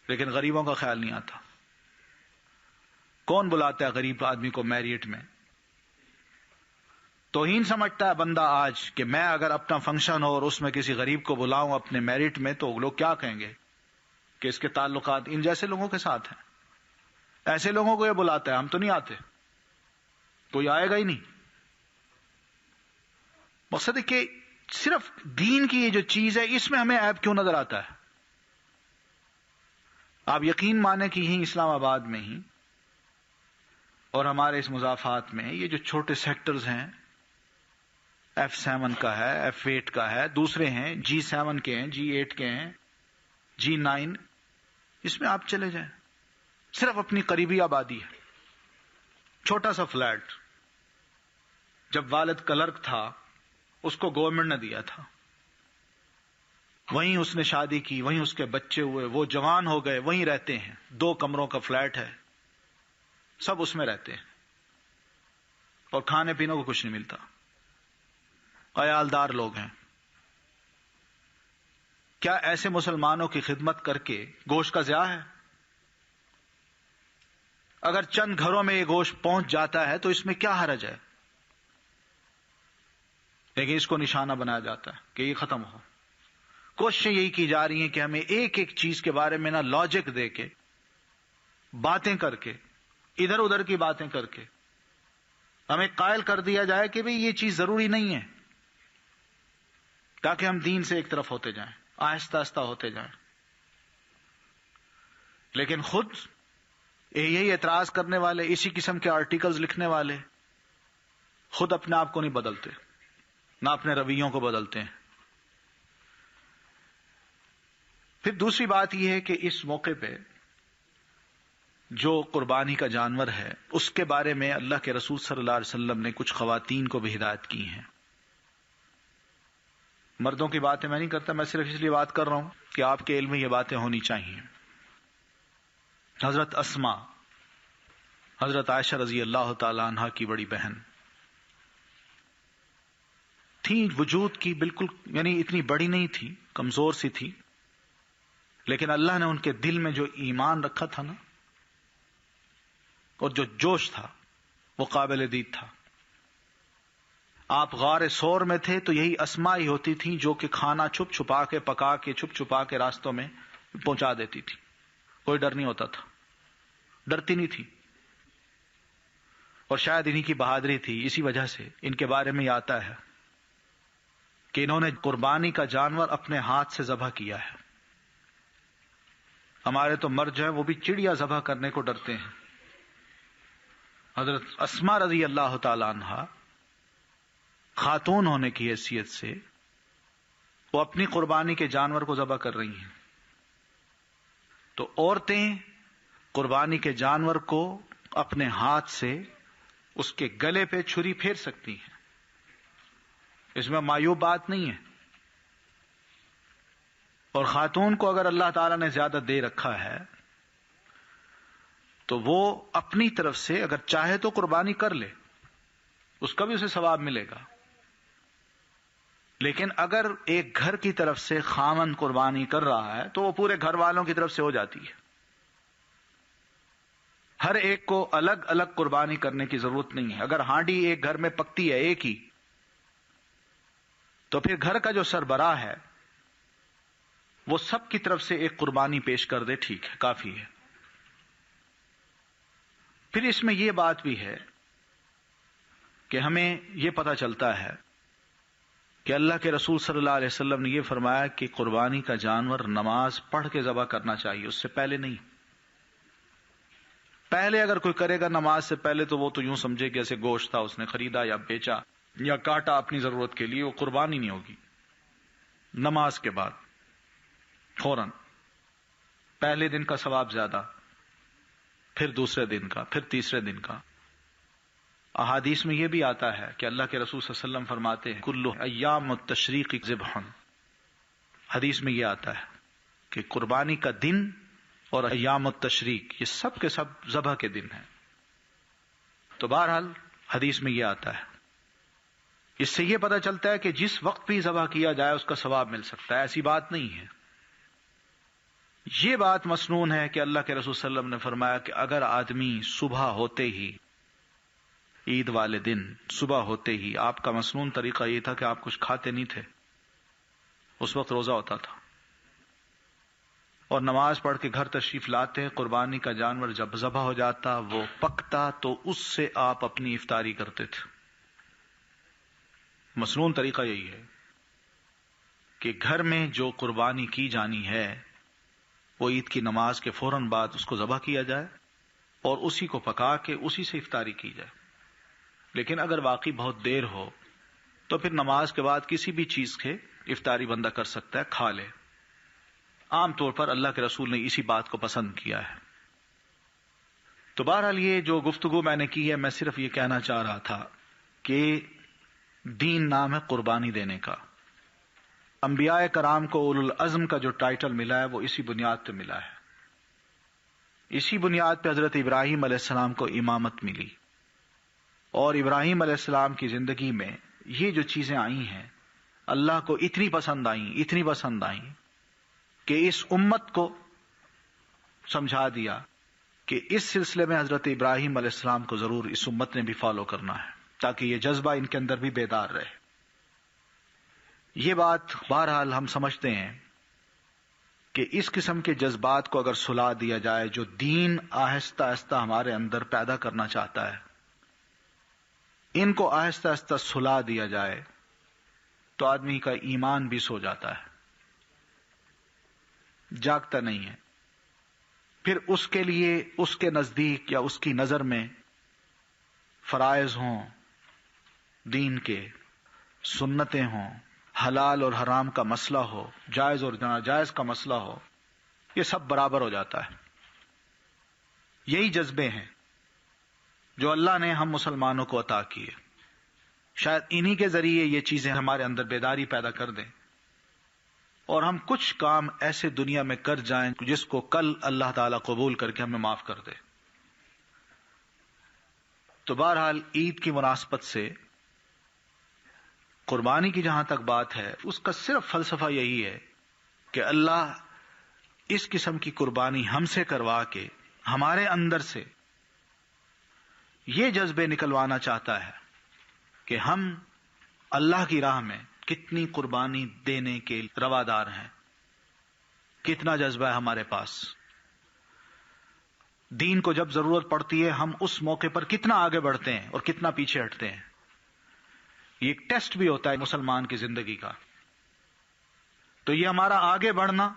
لیکن غریبوں کا خیال نہیں آتا۔ کون بلاتا ہے غریب آدمی کو میریٹ میں؟ توہین سمجھتا ہے بندہ آج کہ میں اگر اپنا فنکشن ہو اور اس میں کسی غریب کو بلاؤں اپنے میرٹ میں تو لوگ کیا کہیں گے کہ اس کے تعلقات ان جیسے لوگوں کے ساتھ ہیں، ایسے لوگوں کو یہ بلاتا ہے، ہم تو نہیں آتے، کوئی آئے گا ہی نہیں۔ مقصد ہے کہ صرف دین کی یہ جو چیز ہے اس میں ہمیں عیب کیوں نظر آتا ہے؟ آپ یقین مانیں کہ یہیں اسلام آباد میں ہی اور ہمارے اس مضافات میں یہ جو چھوٹے سیکٹرز ہیں، F7 کا ہے، F8 کا ہے، دوسرے ہیں G7 کے ہیں، G8 کے ہیں، G9، اس میں آپ چلے جائیں، صرف اپنی قریبی آبادی ہے، چھوٹا سا فلیٹ، جب والد کلرک تھا اس کو گورنمنٹ نے دیا تھا، وہیں اس نے شادی کی، وہیں اس کے بچے ہوئے، وہ جوان ہو گئے، وہیں رہتے ہیں، 2 کمروں کا فلیٹ ہے، سب اس میں رہتے ہیں، اور کھانے پینے کو کچھ نہیں ملتا، عیالدار لوگ ہیں۔ کیا ایسے مسلمانوں کی خدمت کر کے گوشت کا ضیاع ہے؟ اگر چند گھروں میں یہ گوشت پہنچ جاتا ہے تو اس میں کیا حرج ہے، لیکن اس کو نشانہ بنایا جاتا ہے کہ یہ ختم ہو۔ کوششیں یہی کی جا رہی ہیں کہ ہمیں ایک ایک چیز کے بارے میں لاجک دے کے، باتیں کر کے، ادھر ادھر کی باتیں کر کے ہمیں قائل کر دیا جائے کہ بھئی یہ چیز ضروری نہیں ہے، تاکہ ہم دین سے ایک طرف ہوتے جائیں، آہستہ آہستہ ہوتے جائیں۔ لیکن خود یہی اعتراض کرنے والے، اسی قسم کے آرٹیکلز لکھنے والے خود اپنے آپ کو نہیں بدلتے، نہ اپنے رویوں کو بدلتے ہیں۔ پھر دوسری بات یہ ہے کہ اس موقع پہ جو قربانی کا جانور ہے اس کے بارے میں اللہ کے رسول صلی اللہ علیہ وسلم نے کچھ خواتین کو بھی ہدایت کی ہیں۔ مردوں کی باتیں میں نہیں کرتا، میں صرف اس لیے بات کر رہا ہوں کہ آپ کے علم میں یہ باتیں ہونی چاہیے۔ حضرت اسماء، حضرت عائشہ رضی اللہ تعالی عنہا کی بڑی بہن تھی، وجود کی بالکل یعنی اتنی بڑی نہیں تھی، کمزور سی تھی، لیکن اللہ نے ان کے دل میں جو ایمان رکھا تھا نا، اور جو جوش تھا، وہ قابل دید تھا۔ آپ غار سور میں تھے تو یہی اسماء ہی ہوتی تھیں جو کہ کھانا چھپ چھپا کے پکا کے چھپ چھپا کے راستوں میں پہنچا دیتی تھی، کوئی ڈر نہیں ہوتا تھا، ڈرتی نہیں تھی۔ اور شاید انہی کی بہادری تھی، اسی وجہ سے ان کے بارے میں یہ آتا ہے کہ انہوں نے قربانی کا جانور اپنے ہاتھ سے ذبح کیا ہے۔ ہمارے تو مرد جو ہے وہ بھی چڑیا ذبح کرنے کو ڈرتے ہیں۔ حضرت اسماء رضی اللہ تعالی عنہا خاتون ہونے کی حیثیت سے وہ اپنی قربانی کے جانور کو ذبح کر رہی ہیں، تو عورتیں قربانی کے جانور کو اپنے ہاتھ سے اس کے گلے پہ چھری پھیر سکتی ہیں، اس میں معیوب بات نہیں ہے۔ اور خاتون کو اگر اللہ تعالیٰ نے زیادہ دے رکھا ہے تو وہ اپنی طرف سے اگر چاہے تو قربانی کر لے، اس کا بھی اسے ثواب ملے گا۔ لیکن اگر ایک گھر کی طرف سے خاوند قربانی کر رہا ہے تو وہ پورے گھر والوں کی طرف سے ہو جاتی ہے۔ ہر ایک کو الگ الگ قربانی کرنے کی ضرورت نہیں ہے۔ اگر ہانڈی ایک گھر میں پکتی ہے ایک ہی، تو پھر گھر کا جو سربراہ ہے وہ سب کی طرف سے ایک قربانی پیش کر دے، ٹھیک ہے، کافی ہے۔ پھر اس میں یہ بات بھی ہے کہ ہمیں یہ پتہ چلتا ہے کہ اللہ کے رسول صلی اللہ علیہ وسلم نے یہ فرمایا کہ قربانی کا جانور نماز پڑھ کے ذبح کرنا چاہیے، اس سے پہلے نہیں۔ پہلے اگر کوئی کرے گا نماز سے پہلے تو وہ تو یوں سمجھے کہ ایسے گوشت تھا، اس نے خریدا یا بیچا یا کاٹا اپنی ضرورت کے لیے، وہ قربانی نہیں ہوگی۔ نماز کے بعد فوراً پہلے دن کا ثواب زیادہ، پھر دوسرے دن کا، پھر تیسرے دن کا۔ احادیث میں یہ بھی آتا ہے کہ اللہ کے رسول صلی اللہ علیہ وسلم فرماتے ہیں کل ایام التشریق ذبح، حدیث میں یہ آتا ہے کہ قربانی کا دن اور ایام التشریق یہ سب کے سب ذبح کے دن ہیں۔ تو بہرحال حدیث میں یہ آتا ہے، اس سے یہ پتہ چلتا ہے کہ جس وقت بھی ذبح کیا جائے اس کا ثواب مل سکتا ہے، ایسی بات نہیں ہے۔ یہ بات مسنون ہے کہ اللہ کے رسول صلی اللہ علیہ وسلم نے فرمایا کہ اگر آدمی صبح ہوتے ہی، عید والے دن صبح ہوتے ہی، آپ کا مسنون طریقہ یہ تھا کہ آپ کچھ کھاتے نہیں تھے، اس وقت روزہ ہوتا تھا، اور نماز پڑھ کے گھر تشریف لاتے، قربانی کا جانور جب ذبح ہو جاتا، وہ پکتا، تو اس سے آپ اپنی افطاری کرتے تھے۔ مسنون طریقہ یہی ہے کہ گھر میں جو قربانی کی جانی ہے وہ عید کی نماز کے فوراً بعد اس کو ذبح کیا جائے اور اسی کو پکا کے اسی سے افطاری کی جائے۔ لیکن اگر واقعی بہت دیر ہو تو پھر نماز کے بعد کسی بھی چیز کے افطاری بندہ کر سکتا ہے، کھا لے۔ عام طور پر اللہ کے رسول نے اسی بات کو پسند کیا ہے۔ تو بہرحال یہ جو گفتگو میں نے کی ہے، میں صرف یہ کہنا چاہ رہا تھا کہ دین نام ہے قربانی دینے کا۔ انبیاء کرام کو اولو العزم کا جو ٹائٹل ملا ہے وہ اسی بنیاد پہ ملا ہے۔ اسی بنیاد پہ حضرت ابراہیم علیہ السلام کو امامت ملی، اور ابراہیم علیہ السلام کی زندگی میں یہ جو چیزیں آئی ہیں اللہ کو اتنی پسند آئیں کہ اس امت کو سمجھا دیا کہ کہ اس سلسلے میں حضرت ابراہیم علیہ السلام کو ضرور اس امت نے بھی فالو کرنا ہے، تاکہ یہ جذبہ ان کے اندر بھی بیدار رہے۔ یہ بات بہرحال ہم سمجھتے ہیں کہ اس قسم کے جذبات کو اگر سلا دیا جائے جو دین آہستہ آہستہ ہمارے اندر پیدا کرنا چاہتا ہے، ان کو آہستہ آہستہ سلا دیا جائے تو آدمی کا ایمان بھی سو جاتا ہے، جاگتا نہیں ہے۔ پھر اس کے لیے اس کے نزدیک یا اس کی نظر میں فرائض ہوں، دین کے سنتیں ہوں، حلال اور حرام کا مسئلہ ہو، جائز اور ناجائز کا مسئلہ ہو، یہ سب برابر ہو جاتا ہے۔ یہی جذبے ہیں جو اللہ نے ہم مسلمانوں کو عطا کیے، شاید انہی کے ذریعے یہ چیزیں ہمارے اندر بیداری پیدا کر دیں اور ہم کچھ کام ایسے دنیا میں کر جائیں جس کو کل اللہ تعالیٰ قبول کر کے ہمیں معاف کر دے۔ تو بہرحال عید کی مناسبت سے قربانی کی جہاں تک بات ہے، اس کا صرف فلسفہ یہی ہے کہ اللہ اس قسم کی قربانی ہم سے کروا کے ہمارے اندر سے یہ جذبے نکلوانا چاہتا ہے کہ ہم اللہ کی راہ میں کتنی قربانی دینے کے روادار ہیں، کتنا جذبہ ہے ہمارے پاس، دین کو جب ضرورت پڑتی ہے ہم اس موقع پر کتنا آگے بڑھتے ہیں اور کتنا پیچھے ہٹتے ہیں۔ یہ ایک ٹیسٹ بھی ہوتا ہے مسلمان کی زندگی کا۔ تو یہ ہمارا آگے بڑھنا،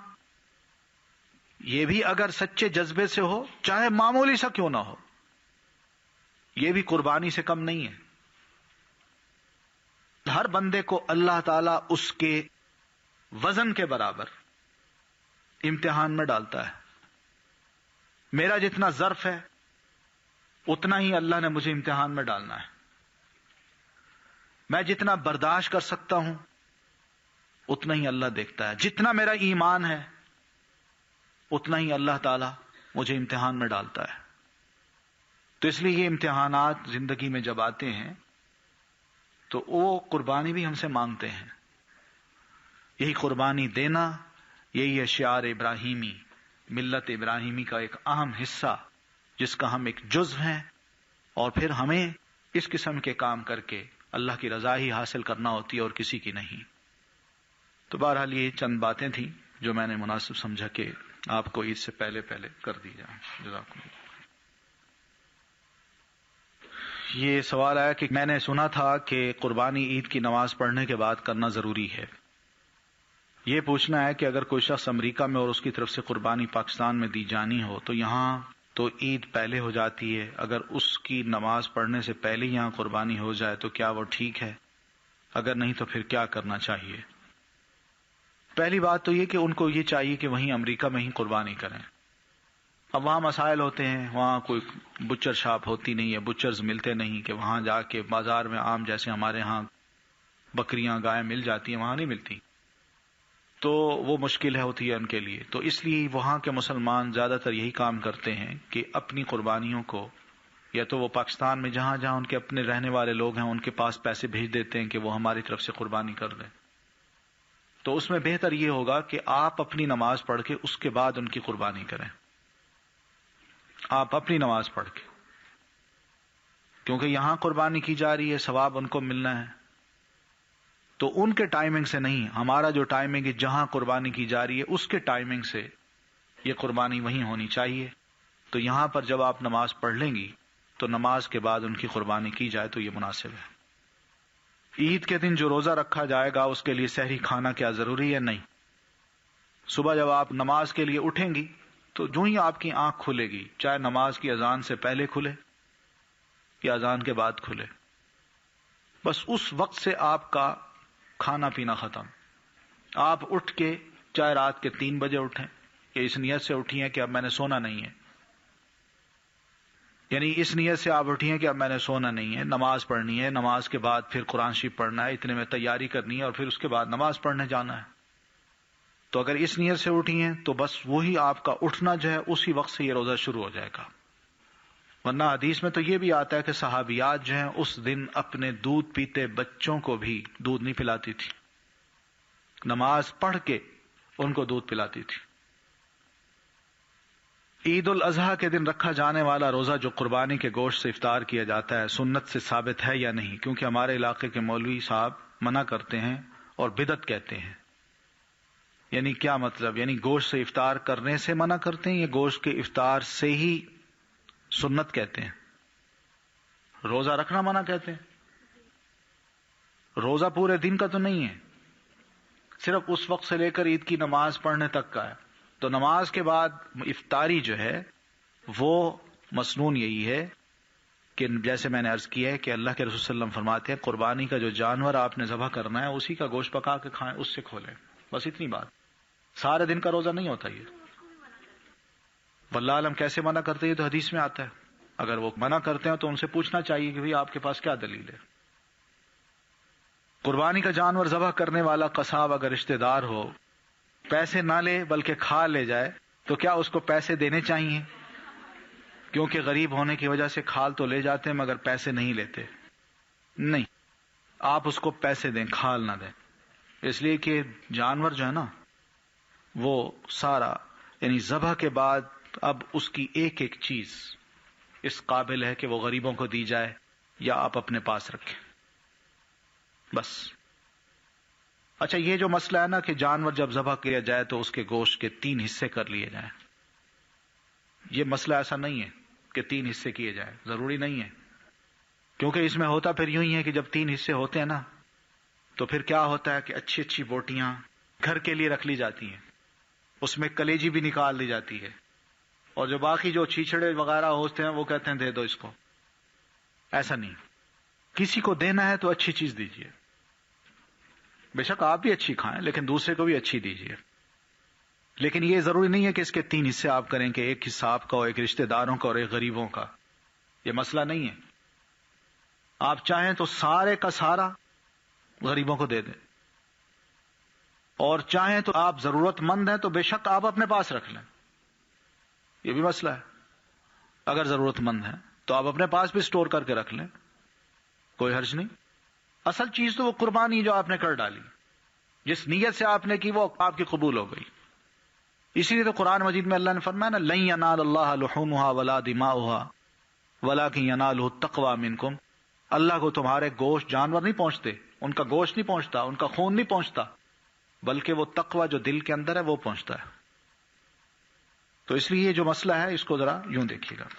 یہ بھی اگر سچے جذبے سے ہو، چاہے معمولی سا کیوں نہ ہو، یہ بھی قربانی سے کم نہیں ہے۔ ہر بندے کو اللہ تعالیٰ اس کے وزن کے برابر امتحان میں ڈالتا ہے۔ میرا جتنا ظرف ہے اتنا ہی اللہ نے مجھے امتحان میں ڈالنا ہے، میں جتنا برداشت کر سکتا ہوں اتنا ہی اللہ دیکھتا ہے، جتنا میرا ایمان ہے اتنا ہی اللہ تعالیٰ مجھے امتحان میں ڈالتا ہے۔ تو اس لیے یہ امتحانات زندگی میں جب آتے ہیں تو وہ قربانی بھی ہم سے مانگتے ہیں۔ یہی قربانی دینا، یہی ہے شعار ابراہیمی، ملت ابراہیمی کا ایک اہم حصہ جس کا ہم ایک جزو ہیں، اور پھر ہمیں اس قسم کے کام کر کے اللہ کی رضا ہی حاصل کرنا ہوتی ہے اور کسی کی نہیں۔ تو بہرحال یہ چند باتیں تھیں جو میں نے مناسب سمجھا کہ آپ کو عید سے پہلے کر دی جائیں۔ جزاکم اللہ۔ یہ سوال آیا کہ میں نے سنا تھا کہ قربانی عید کی نماز پڑھنے کے بعد کرنا ضروری ہے۔ یہ پوچھنا ہے کہ اگر کوئی شخص امریکہ میں اور اس کی طرف سے قربانی پاکستان میں دی جانی ہو تو یہاں تو عید پہلے ہو جاتی ہے، اگر اس کی نماز پڑھنے سے پہلے یہاں قربانی ہو جائے تو کیا وہ ٹھیک ہے؟ اگر نہیں تو پھر کیا کرنا چاہیے؟ پہلی بات تو یہ کہ ان کو یہ چاہیے کہ وہیں امریکہ میں ہی قربانی کریں۔ اب وہاں مسائل ہوتے ہیں، وہاں کوئی بچر شاپ ہوتی نہیں ہے، بچرز ملتے نہیں کہ وہاں جا کے بازار میں عام جیسے ہمارے ہاں بکریاں گائیں مل جاتی ہیں، وہاں نہیں ملتی، تو وہ مشکل ہوتی ہے ان کے لیے۔ تو اس لیے وہاں کے مسلمان زیادہ تر یہی کام کرتے ہیں کہ اپنی قربانیوں کو یا تو وہ پاکستان میں جہاں جہاں ان کے اپنے رہنے والے لوگ ہیں ان کے پاس پیسے بھیج دیتے ہیں کہ وہ ہماری طرف سے قربانی کر دیں۔ تو اس میں بہتر یہ ہوگا کہ آپ اپنی نماز پڑھ کے اس کے بعد ان کی قربانی کریں، آپ اپنی نماز پڑھ کے، کیونکہ یہاں قربانی کی جا رہی ہے، ثواب ان کو ملنا ہے۔ تو ان کے ٹائمنگ سے نہیں، ہمارا جو ٹائمنگ ہے جہاں قربانی کی جا رہی ہے اس کے ٹائمنگ سے یہ قربانی وہیں ہونی چاہیے۔ تو یہاں پر جب آپ نماز پڑھ لیں گی تو نماز کے بعد ان کی قربانی کی جائے تو یہ مناسب ہے۔ عید کے دن جو روزہ رکھا جائے گا اس کے لیے سحری کھانا کیا ضروری ہے؟ نہیں۔ صبح جب آپ نماز کے لیے اٹھیں گی تو جو ہی آپ کی آنکھ کھلے گی، چاہے نماز کی اذان سے پہلے کھلے یا اذان کے بعد کھلے، بس اس وقت سے آپ کا کھانا پینا ختم۔ آپ اٹھ کے چاہے رات کے 3 بجے اٹھیں کہ اس نیت سے اٹھی ہیں کہ اب میں نے سونا نہیں ہے، یعنی اس نیت سے آپ اٹھی ہیں کہ اب میں نے سونا نہیں ہے، نماز پڑھنی ہے، نماز کے بعد پھر قرآن شریف پڑھنا ہے، اتنے میں تیاری کرنی ہے اور پھر اس کے بعد نماز پڑھنے جانا ہے۔ تو اگر اس نیت سے اٹھی ہیں تو بس وہی آپ کا اٹھنا جو ہے اسی وقت سے یہ روزہ شروع ہو جائے گا۔ ورنہ حدیث میں تو یہ بھی آتا ہے کہ صحابیات جو ہیں اس دن اپنے دودھ پیتے بچوں کو بھی دودھ نہیں پلاتی تھی، نماز پڑھ کے ان کو دودھ پلاتی تھی۔ عید الاضحیٰ کے دن رکھا جانے والا روزہ جو قربانی کے گوشت سے افطار کیا جاتا ہے سنت سے ثابت ہے یا نہیں؟ کیونکہ ہمارے علاقے کے مولوی صاحب منع کرتے ہیں اور بدعت کہتے ہیں۔ یعنی کیا مطلب؟ یعنی گوشت سے افطار کرنے سے منع کرتے ہیں یا گوشت کے افطار سے ہی سنت کہتے ہیں؟ روزہ رکھنا منع کہتے ہیں؟ روزہ پورے دن کا تو نہیں ہے، صرف اس وقت سے لے کر عید کی نماز پڑھنے تک کا ہے۔ تو نماز کے بعد افطاری جو ہے وہ مسنون یہی ہے کہ جیسے میں نے عرض کیا ہے کہ اللہ کے رسول صلی اللہ علیہ وسلم فرماتے ہیں قربانی کا جو جانور آپ نے ذبح کرنا ہے اسی کا گوشت پکا کے کھائیں، اس سے کھولیں، بس اتنی بات۔ سارے دن کا روزہ نہیں ہوتا یہ۔ واللہ عالم کیسے منع کرتے ہیں تو حدیث میں آتا ہے، اگر وہ منع کرتے ہیں تو ان سے پوچھنا چاہیے کہ بھئی آپ کے پاس کیا دلیل ہے۔ قربانی کا جانور ذبح کرنے والا قصاب اگر رشتہ دار ہو، پیسے نہ لے بلکہ کھا لے جائے تو کیا اس کو پیسے دینے چاہیے؟ کیونکہ غریب ہونے کی وجہ سے کھال تو لے جاتے ہیں مگر پیسے نہیں لیتے۔ نہیں، آپ اس کو پیسے دیں، کھال نہ دیں، اس لیے کہ جانور جو ہے نا وہ سارا یعنی ذبح کے بعد اب اس کی ایک ایک چیز اس قابل ہے کہ وہ غریبوں کو دی جائے یا آپ اپنے پاس رکھیں، بس۔ اچھا، یہ جو مسئلہ ہے نا کہ جانور جب ذبح کیا جائے تو اس کے گوشت کے 3 حصے کر لیے جائیں، یہ مسئلہ ایسا نہیں ہے کہ 3 حصے کیے جائیں، ضروری نہیں ہے، کیونکہ اس میں ہوتا پھر یوں ہی ہے کہ جب 3 حصے ہوتے ہیں نا تو پھر کیا ہوتا ہے کہ اچھی اچھی بوٹیاں گھر کے لیے رکھ لی جاتی ہیں، اس میں کلیجی بھی نکال لی جاتی ہے، اور جو باقی جو چھیچڑے وغیرہ ہوتے ہیں وہ کہتے ہیں دے دو اس کو۔ ایسا نہیں، کسی کو دینا ہے تو اچھی چیز دیجیے، بے شک آپ بھی اچھی کھائیں لیکن دوسرے کو بھی اچھی دیجیے، لیکن یہ ضروری نہیں ہے کہ اس کے 3 حصے آپ کریں کہ ایک حصہ آپ کا اور ایک رشتہ داروں کا اور ایک غریبوں کا، یہ مسئلہ نہیں ہے۔ آپ چاہیں تو سارے کا سارا غریبوں کو دے دیں، اور چاہیں تو آپ ضرورت مند ہیں تو بے شک آپ اپنے پاس رکھ لیں، یہ بھی مسئلہ ہے۔ اگر ضرورت مند ہیں تو آپ اپنے پاس بھی سٹور کر کے رکھ لیں، کوئی حرج نہیں۔ اصل چیز تو وہ قربانی جو آپ نے کر ڈالی، جس نیت سے آپ نے کی وہ آپ کی قبول ہو گئی۔ اسی لیے تو قرآن مجید میں اللہ نے فرمایا نا لن ینال اللہ لحومها ولا دماؤها ولکن ینالہ التقوی منکم، اللہ کو تمہارے گوشت جانور نہیں پہنچتے، ان کا گوشت نہیں پہنچتا، ان کا خون نہیں پہنچتا، بلکہ وہ تقوی جو دل کے اندر ہے وہ پہنچتا ہے۔ تو اس لیے یہ جو مسئلہ ہے اس کو ذرا یوں دیکھیے گا۔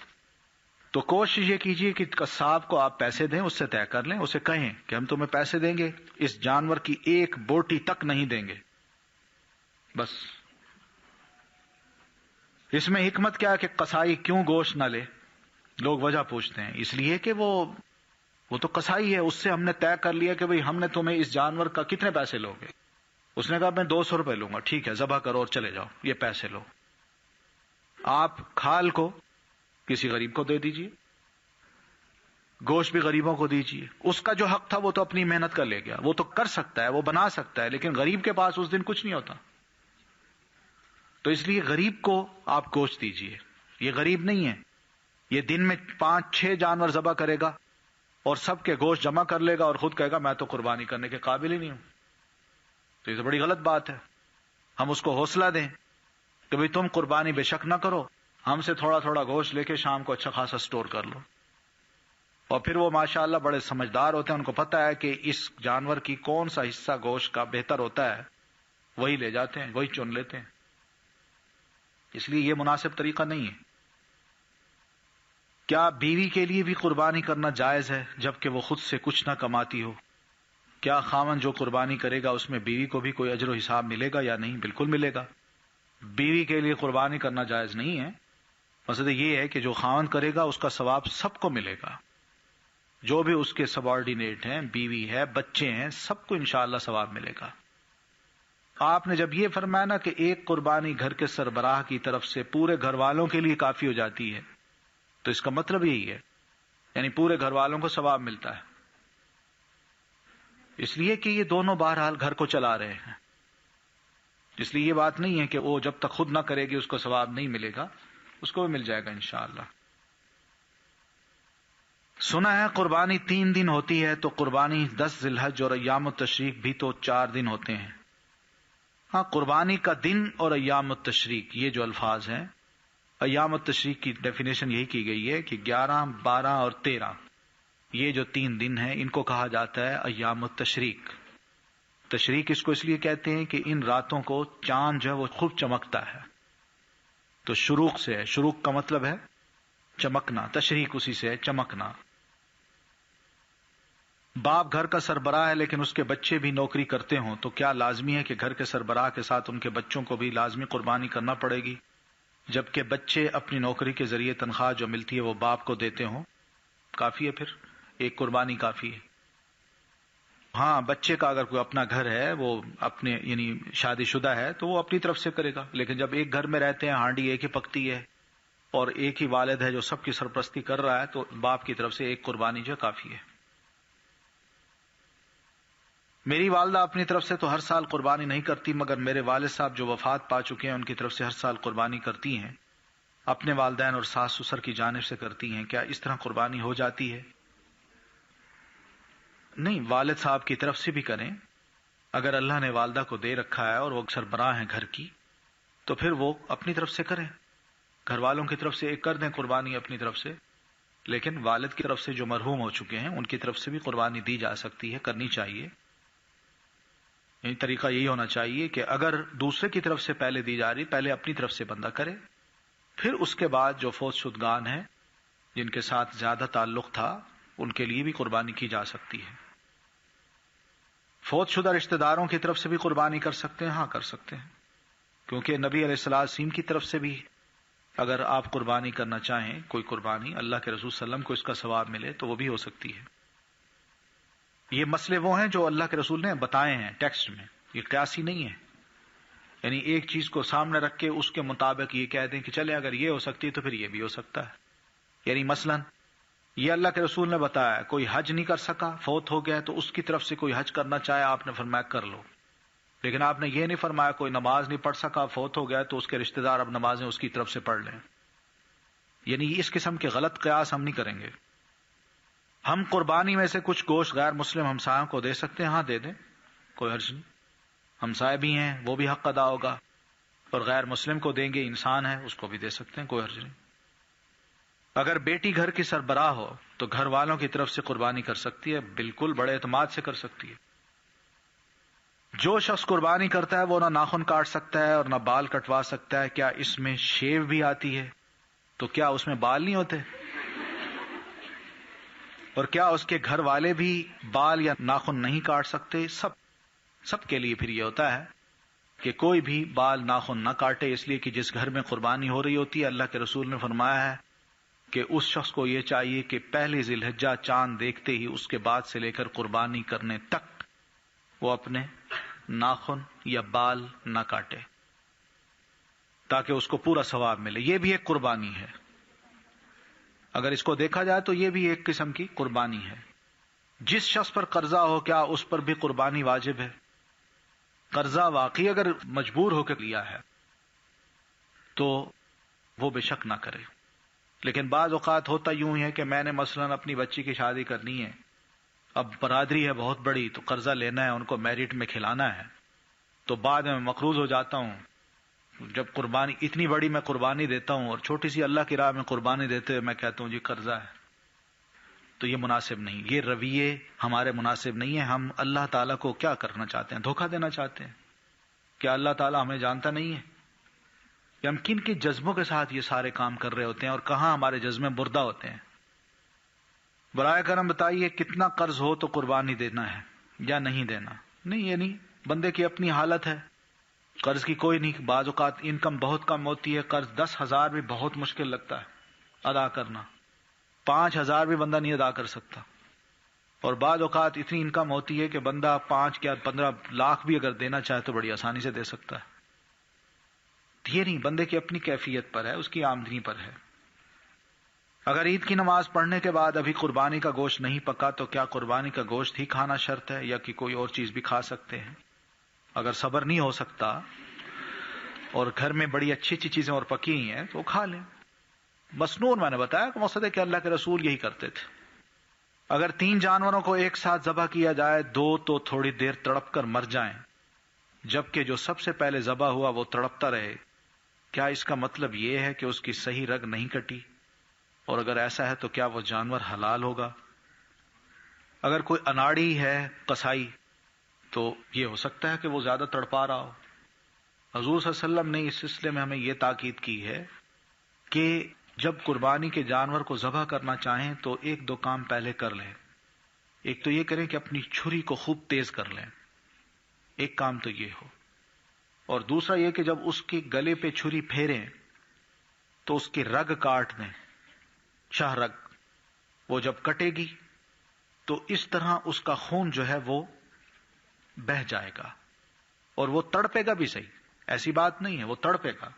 تو کوشش یہ کیجیے کہ قصاب کو آپ پیسے دیں، اس سے طے کر لیں، اسے کہیں کہ ہم تمہیں پیسے دیں گے، اس جانور کی ایک بوٹی تک نہیں دیں گے، بس۔ اس میں حکمت کیا ہے کہ قصائی کیوں گوشت نہ لے؟ لوگ وجہ پوچھتے ہیں، اس لیے کہ وہ تو قصائی ہے، اس سے ہم نے طے کر لیا کہ بھئی ہم نے تمہیں اس جانور کا کتنے پیسے لو گے؟ اس نے کہا میں 200 روپے لوں گا، ٹھیک ہے ذبح کرو اور چلے جاؤ، یہ پیسے لو۔ آپ کھال کو کسی غریب کو دے دیجئے، گوشت بھی غریبوں کو دیجئے، اس کا جو حق تھا وہ تو اپنی محنت کر لے گیا، وہ تو کر سکتا ہے، وہ بنا سکتا ہے، لیکن غریب کے پاس اس دن کچھ نہیں ہوتا، تو اس لیے غریب کو آپ گوشت دیجئے۔ یہ غریب نہیں ہے، یہ دن میں 5-6 جانور ذبح کرے گا اور سب کے گوشت جمع کر لے گا اور خود کہے گا میں تو قربانی کرنے کے قابل ہی نہیں ہوں، تو یہ تو بڑی غلط بات ہے۔ ہم اس کو حوصلہ دیں کہ بھئی تم قربانی بے شک نہ کرو، ہم سے تھوڑا تھوڑا گوشت لے کے شام کو اچھا خاصا سٹور کر لو، اور پھر وہ ماشاءاللہ بڑے سمجھدار ہوتے ہیں، ان کو پتہ ہے کہ اس جانور کی کون سا حصہ گوشت کا بہتر ہوتا ہے، وہی لے جاتے ہیں، وہی چن لیتے ہیں۔ اس لیے یہ مناسب طریقہ نہیں ہے۔ کیا بیوی کے لیے بھی قربانی کرنا جائز ہے جبکہ وہ خود سے کچھ نہ کماتی ہو؟ کیا خاوند جو قربانی کرے گا اس میں بیوی کو بھی کوئی اجر و حساب ملے گا یا نہیں؟ بالکل ملے گا۔ بیوی کے لیے قربانی کرنا جائز نہیں ہے، مقصد یہ ہے کہ جو خاوند کرے گا اس کا ثواب سب کو ملے گا، جو بھی اس کے سبارڈینیٹ ہیں، بیوی ہے، بچے ہیں، سب کو انشاءاللہ ثواب ملے گا۔ آپ نے جب یہ فرمایا نا کہ ایک قربانی گھر کے سربراہ کی طرف سے پورے گھر والوں کے لیے کافی ہو جاتی ہے، تو اس کا مطلب یہی ہے، یعنی پورے گھر والوں کو ثواب ملتا ہے، اس لیے کہ یہ دونوں بہرحال گھر کو چلا رہے ہیں، اس لیے یہ بات نہیں ہے کہ وہ جب تک خود نہ کرے گی اس کو ثواب نہیں ملے گا، اس کو بھی مل جائے گا انشاءاللہ۔ سنا ہے قربانی 3 دن ہوتی ہے، تو قربانی 10 ذی الحج اور ایام التشریق بھی تو 4 دن ہوتے ہیں۔ ہاں، قربانی کا دن اور ایام التشریق یہ جو الفاظ ہیں ایام التشریق کی ڈیفینیشن یہی کی گئی ہے کہ 11، 12 اور 13 یہ جو 3 دن ہیں ان کو کہا جاتا ہے ایام التشریق۔ تشریق اس کو اس لیے کہتے ہیں کہ ان راتوں کو چاند جو ہے وہ خوب چمکتا ہے، تو شروق سے ہے، شروق کا مطلب ہے چمکنا، تشریق اسی سے ہے چمکنا۔ باپ گھر کا سربراہ ہے لیکن اس کے بچے بھی نوکری کرتے ہوں تو کیا لازمی ہے کہ گھر کے سربراہ کے ساتھ ان کے بچوں کو بھی لازمی قربانی کرنا پڑے گی، جبکہ بچے اپنی نوکری کے ذریعے تنخواہ جو ملتی ہے وہ باپ کو دیتے ہوں؟ کافی ہے، پھر ایک قربانی کافی ہے۔ ہاں، بچے کا اگر کوئی اپنا گھر ہے، وہ اپنے یعنی شادی شدہ ہے تو وہ اپنی طرف سے کرے گا، لیکن جب ایک گھر میں رہتے ہیں، ہانڈی ایک ہی پکتی ہے اور ایک ہی والد ہے جو سب کی سرپرستی کر رہا ہے، تو باپ کی طرف سے ایک قربانی جو کافی ہے۔ میری والدہ اپنی طرف سے تو ہر سال قربانی نہیں کرتی، مگر میرے والد صاحب جو وفات پا چکے ہیں ان کی طرف سے ہر سال قربانی کرتی ہیں، اپنے والدین اور ساس سسر کی جانب سے کرتی ہیں، کیا اس طرح قربانی ہو جاتی ہے؟ نہیں، والد صاحب کی طرف سے بھی کریں، اگر اللہ نے والدہ کو دے رکھا ہے اور وہ سربراہ ہیں گھر کی تو پھر وہ اپنی طرف سے کریں، گھر والوں کی طرف سے ایک کر دیں قربانی اپنی طرف سے، لیکن والد کی طرف سے جو مرحوم ہو چکے ہیں ان کی طرف سے بھی قربانی دی جا سکتی ہے، کرنی چاہیے۔ یعنی طریقہ یہی ہونا چاہیے کہ اگر دوسرے کی طرف سے پہلے دی جا رہی، پہلے اپنی طرف سے بندہ کرے، پھر اس کے بعد جو فوت شدگان ہیں جن کے ساتھ زیادہ تعلق تھا ان کے لیے بھی قربانی کی جا سکتی ہے۔ فوت شدہ رشتہ داروں کی طرف سے بھی قربانی کر سکتے ہیں، ہاں کر سکتے ہیں، کیونکہ نبی علیہ السلام کی طرف سے بھی اگر آپ قربانی کرنا چاہیں کوئی قربانی، اللہ کے رسول صلی اللہ علیہ وسلم کو اس کا ثواب ملے تو وہ بھی ہو سکتی ہے۔ یہ مسئلے وہ ہیں جو اللہ کے رسول نے بتائے ہیں ٹیکسٹ میں، یہ قیاسی نہیں ہے، یعنی ایک چیز کو سامنے رکھ کے اس کے مطابق یہ کہہ دیں کہ چلے اگر یہ ہو سکتی ہے تو پھر یہ بھی ہو سکتا ہے۔ یعنی مثلا یہ اللہ کے رسول نے بتایا، کوئی حج نہیں کر سکا، فوت ہو گیا، تو اس کی طرف سے کوئی حج کرنا چاہے آپ نے فرمایا کر لو، لیکن آپ نے یہ نہیں فرمایا کوئی نماز نہیں پڑھ سکا، فوت ہو گیا تو اس کے رشتہ دار اب نمازیں اس کی طرف سے پڑھ لیں۔ یعنی اس قسم کے غلط قیاس ہم نہیں کریں گے۔ ہم قربانی میں سے کچھ گوشت غیر مسلم ہمسایوں کو دے سکتے ہیں، ہاں دے دیں، کوئی حرج نہیں، ہمسائے بھی ہیں وہ بھی حق ادا ہوگا، اور غیر مسلم کو دیں گے، انسان ہے اس کو بھی دے سکتے ہیں، کوئی حرج نہیں۔ اگر بیٹی گھر کی سربراہ ہو تو گھر والوں کی طرف سے قربانی کر سکتی ہے، بالکل بڑے اعتماد سے کر سکتی ہے۔ جو شخص قربانی کرتا ہے وہ نہ ناخن کاٹ سکتا ہے اور نہ بال کٹوا سکتا ہے، کیا اس میں شیو بھی آتی ہے؟ تو کیا اس میں بال نہیں ہوتے؟ اور کیا اس کے گھر والے بھی بال یا ناخن نہیں کاٹ سکتے؟ سب کے لیے پھر یہ ہوتا ہے کہ کوئی بھی بال ناخن نہ کاٹے، اس لیے کہ جس گھر میں قربانی ہو رہی ہوتی ہے اللہ کے رسول نے فرمایا ہے کہ اس شخص کو یہ چاہیے کہ پہلی ذی الحجہ چاند دیکھتے ہی اس کے بعد سے لے کر قربانی کرنے تک وہ اپنے ناخن یا بال نہ کاٹے، تاکہ اس کو پورا ثواب ملے۔ یہ بھی ایک قربانی ہے، اگر اس کو دیکھا جائے تو یہ بھی ایک قسم کی قربانی ہے۔ جس شخص پر قرضہ ہو کیا اس پر بھی قربانی واجب ہے؟ قرضہ واقعی اگر مجبور ہو کے لیا ہے تو وہ بے شک نہ کرے، لیکن بعض اوقات ہوتا یوں ہی ہے کہ میں نے مثلا اپنی بچی کی شادی کرنی ہے، اب برادری ہے بہت بڑی تو قرضہ لینا ہے، ان کو میرٹ میں کھلانا ہے، تو بعد میں مقروض ہو جاتا ہوں، جب قربانی اتنی بڑی میں قربانی دیتا ہوں اور چھوٹی سی اللہ کی راہ میں قربانی دیتے ہوئے میں کہتا ہوں جی قرضہ ہے، تو یہ مناسب نہیں، یہ رویے ہمارے مناسب نہیں ہیں۔ ہم اللہ تعالیٰ کو کیا کرنا چاہتے ہیں؟ دھوکہ دینا چاہتے ہیں؟ کیا اللہ تعالیٰ ہمیں جانتا نہیں ہے؟ کہ ہم کن کے جذبوں کے ساتھ یہ سارے کام کر رہے ہوتے ہیں اور کہاں ہمارے جذبے مردہ ہوتے ہیں؟ برائے کرم بتائیے کتنا قرض ہو تو قربانی دینا ہے یا نہیں دینا؟ نہیں، یہ نہیں، بندے کی اپنی حالت ہے، قرض کی کوئی نہیں، بعض اوقات انکم بہت کم ہوتی ہے، قرض 10,000 بھی بہت مشکل لگتا ہے ادا کرنا، 5,000 بھی بندہ نہیں ادا کر سکتا، اور بعض اوقات اتنی انکم ہوتی ہے کہ بندہ 5 یا 15 لاکھ بھی اگر دینا چاہے تو بڑی آسانی سے دے سکتا ہے۔ یہ نہیں، بندے کی اپنی کیفیت پر ہے، اس کی آمدنی پر ہے۔ اگر عید کی نماز پڑھنے کے بعد ابھی قربانی کا گوشت نہیں پکا تو کیا قربانی کا گوشت ہی کھانا شرط ہے یا کہ کوئی اور چیز بھی کھا سکتے ہیں؟ اگر صبر نہیں ہو سکتا اور گھر میں بڑی اچھی اچھی چیزیں اور پکی ہوئی ہیں تو کھا لیں۔ مسنون میں نے بتایا کہ مقصد ہے کہ اللہ کے رسول یہی کرتے تھے۔ اگر 3 جانوروں کو ایک ساتھ ذبح کیا جائے، 2 تو تھوڑی دیر تڑپ کر مر جائیں، جبکہ جو سب سے پہلے ذبح ہوا وہ تڑپتا رہے، کیا اس کا مطلب یہ ہے کہ اس کی صحیح رگ نہیں کٹی؟ اور اگر ایسا ہے تو کیا وہ جانور حلال ہوگا؟ اگر کوئی اناڑی ہے قصائی تو یہ ہو سکتا ہے کہ وہ زیادہ تڑپا رہا ہو. حضور صلی اللہ علیہ وسلم نے اس سلسلے میں ہمیں یہ تاکید کی ہے کہ جب قربانی کے جانور کو ذبح کرنا چاہیں تو ایک دو کام پہلے کر لیں. ایک تو یہ کریں کہ اپنی چھری کو خوب تیز کر لیں، ایک کام تو یہ ہو. اور دوسرا یہ کہ جب اس کے گلے پہ چھری پھیریں تو اس کی رگ کاٹ دیں، شاہ رگ. وہ جب کٹے گی تو اس طرح اس کا خون جو ہے وہ بہہ جائے گا، اور وہ تڑپے گا بھی صحیح، ایسی بات نہیں ہے، وہ تڑپے گا.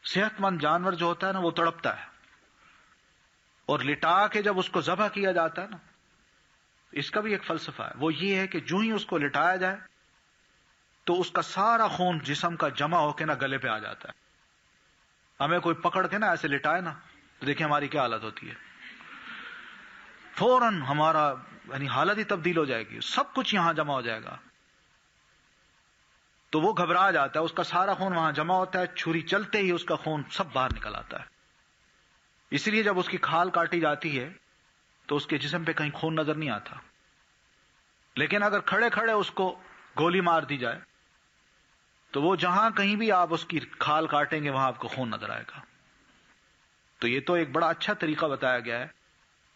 صحت مند جانور جو ہوتا ہے نا وہ تڑپتا ہے. اور لٹا کے جب اس کو ذبح کیا جاتا ہے نا، اس کا بھی ایک فلسفہ ہے. وہ یہ ہے کہ جو ہی اس کو لٹایا جائے تو اس کا سارا خون جسم کا جمع ہو کے نا گلے پہ آ جاتا ہے. ہمیں کوئی پکڑ کے نا ایسے لٹائے نا تو دیکھیں ہماری کیا حالت ہوتی ہے، فوراً ہمارا یعنی حالت ہی تبدیل ہو جائے گی، سب کچھ یہاں جمع ہو جائے گا. تو وہ گھبرا جاتا ہے، اس کا سارا خون وہاں جمع ہوتا ہے، چھری چلتے ہی اس کا خون سب باہر نکل آتا ہے. اسی لیے جب اس کی کھال کاٹی جاتی ہے تو اس کے جسم پہ کہیں خون نظر نہیں آتا. لیکن اگر کھڑے کھڑے اس کو گولی مار دی جائے تو وہ جہاں کہیں بھی آپ اس کی کھال کاٹیں گے وہاں آپ کو خون نظر آئے گا. تو یہ تو ایک بڑا اچھا طریقہ بتایا گیا ہے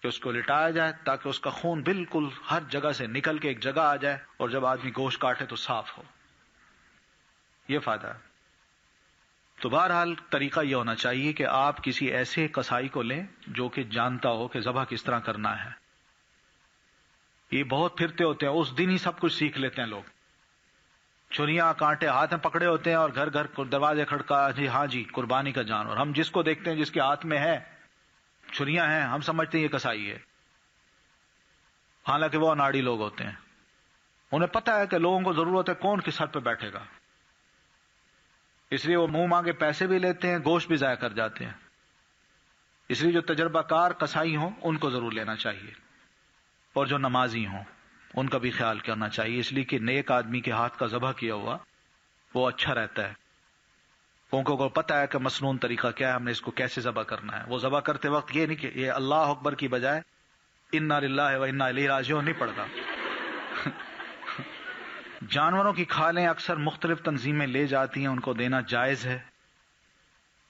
کہ اس کو لٹایا جائے تاکہ اس کا خون بالکل ہر جگہ سے نکل کے ایک جگہ آ جائے، اور جب آدمی گوشت کاٹے تو صاف ہو. یہ فائدہ ہے. تو بہرحال طریقہ یہ ہونا چاہیے کہ آپ کسی ایسے قصائی کو لیں جو کہ جانتا ہو کہ ذبح کس طرح کرنا ہے. یہ بہت پھرتے ہوتے ہیں، اس دن ہی سب کچھ سیکھ لیتے ہیں لوگ. چھریاں کانٹے ہاتھ میں پکڑے ہوتے ہیں اور گھر گھر دروازے کھڑکا، جی ہاں جی قربانی کا جانور. ہم جس کو دیکھتے ہیں جس کے ہاتھ میں ہے چھریاں ہیں ہم سمجھتے ہیں یہ قصائی ہے، حالانکہ وہ اناڑی لوگ ہوتے ہیں. انہیں پتہ ہے کہ لوگوں کو ضرورت ہے کون کس حد پہ بیٹھے گا، اس لیے وہ منہ مانگے پیسے بھی لیتے ہیں، گوشت بھی ضائع کر جاتے ہیں. اس لیے جو تجربہ کار قصائی ہوں ان کو ضرور لینا چاہیے، اور جو نمازی ہوں ان کا بھی خیال کرنا چاہیے. اس لیے کہ نیک آدمی کے ہاتھ کا ذبح کیا ہوا وہ اچھا رہتا ہے. ان کو پتہ ہے کہ مسنون طریقہ کیا ہے، ہم نے اس کو کیسے ذبح کرنا ہے. وہ ذبح کرتے وقت یہ نہیں کہ یہ اللہ اکبر کی بجائے انا للہ و انا الیہ راجعون نہیں پڑھتا. جانوروں کی کھالیں اکثر مختلف تنظیمیں لے جاتی ہیں، ان کو دینا جائز ہے.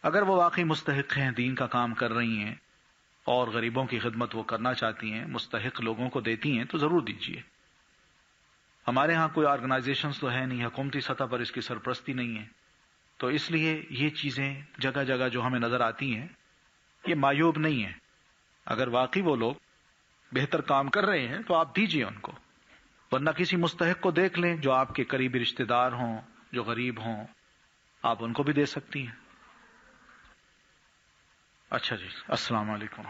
اگر وہ واقعی مستحق ہیں، دین کا کام کر رہی ہیں اور غریبوں کی خدمت وہ کرنا چاہتی ہیں، مستحق لوگوں کو دیتی ہیں تو ضرور دیجیے. ہمارے ہاں کوئی آرگنائزیشنز تو ہے نہیں، حکومتی سطح پر اس کی سرپرستی نہیں ہے، تو اس لیے یہ چیزیں جگہ جگہ جو ہمیں نظر آتی ہیں یہ معیوب نہیں ہیں. اگر واقعی وہ لوگ بہتر کام کر رہے ہیں تو آپ دیجیے ان کو، ورنہ کسی مستحق کو دیکھ لیں جو آپ کے قریبی رشتہ دار ہوں، جو غریب ہوں، آپ ان کو بھی دے سکتی ہیں. اچھا جی، السلام علیکم.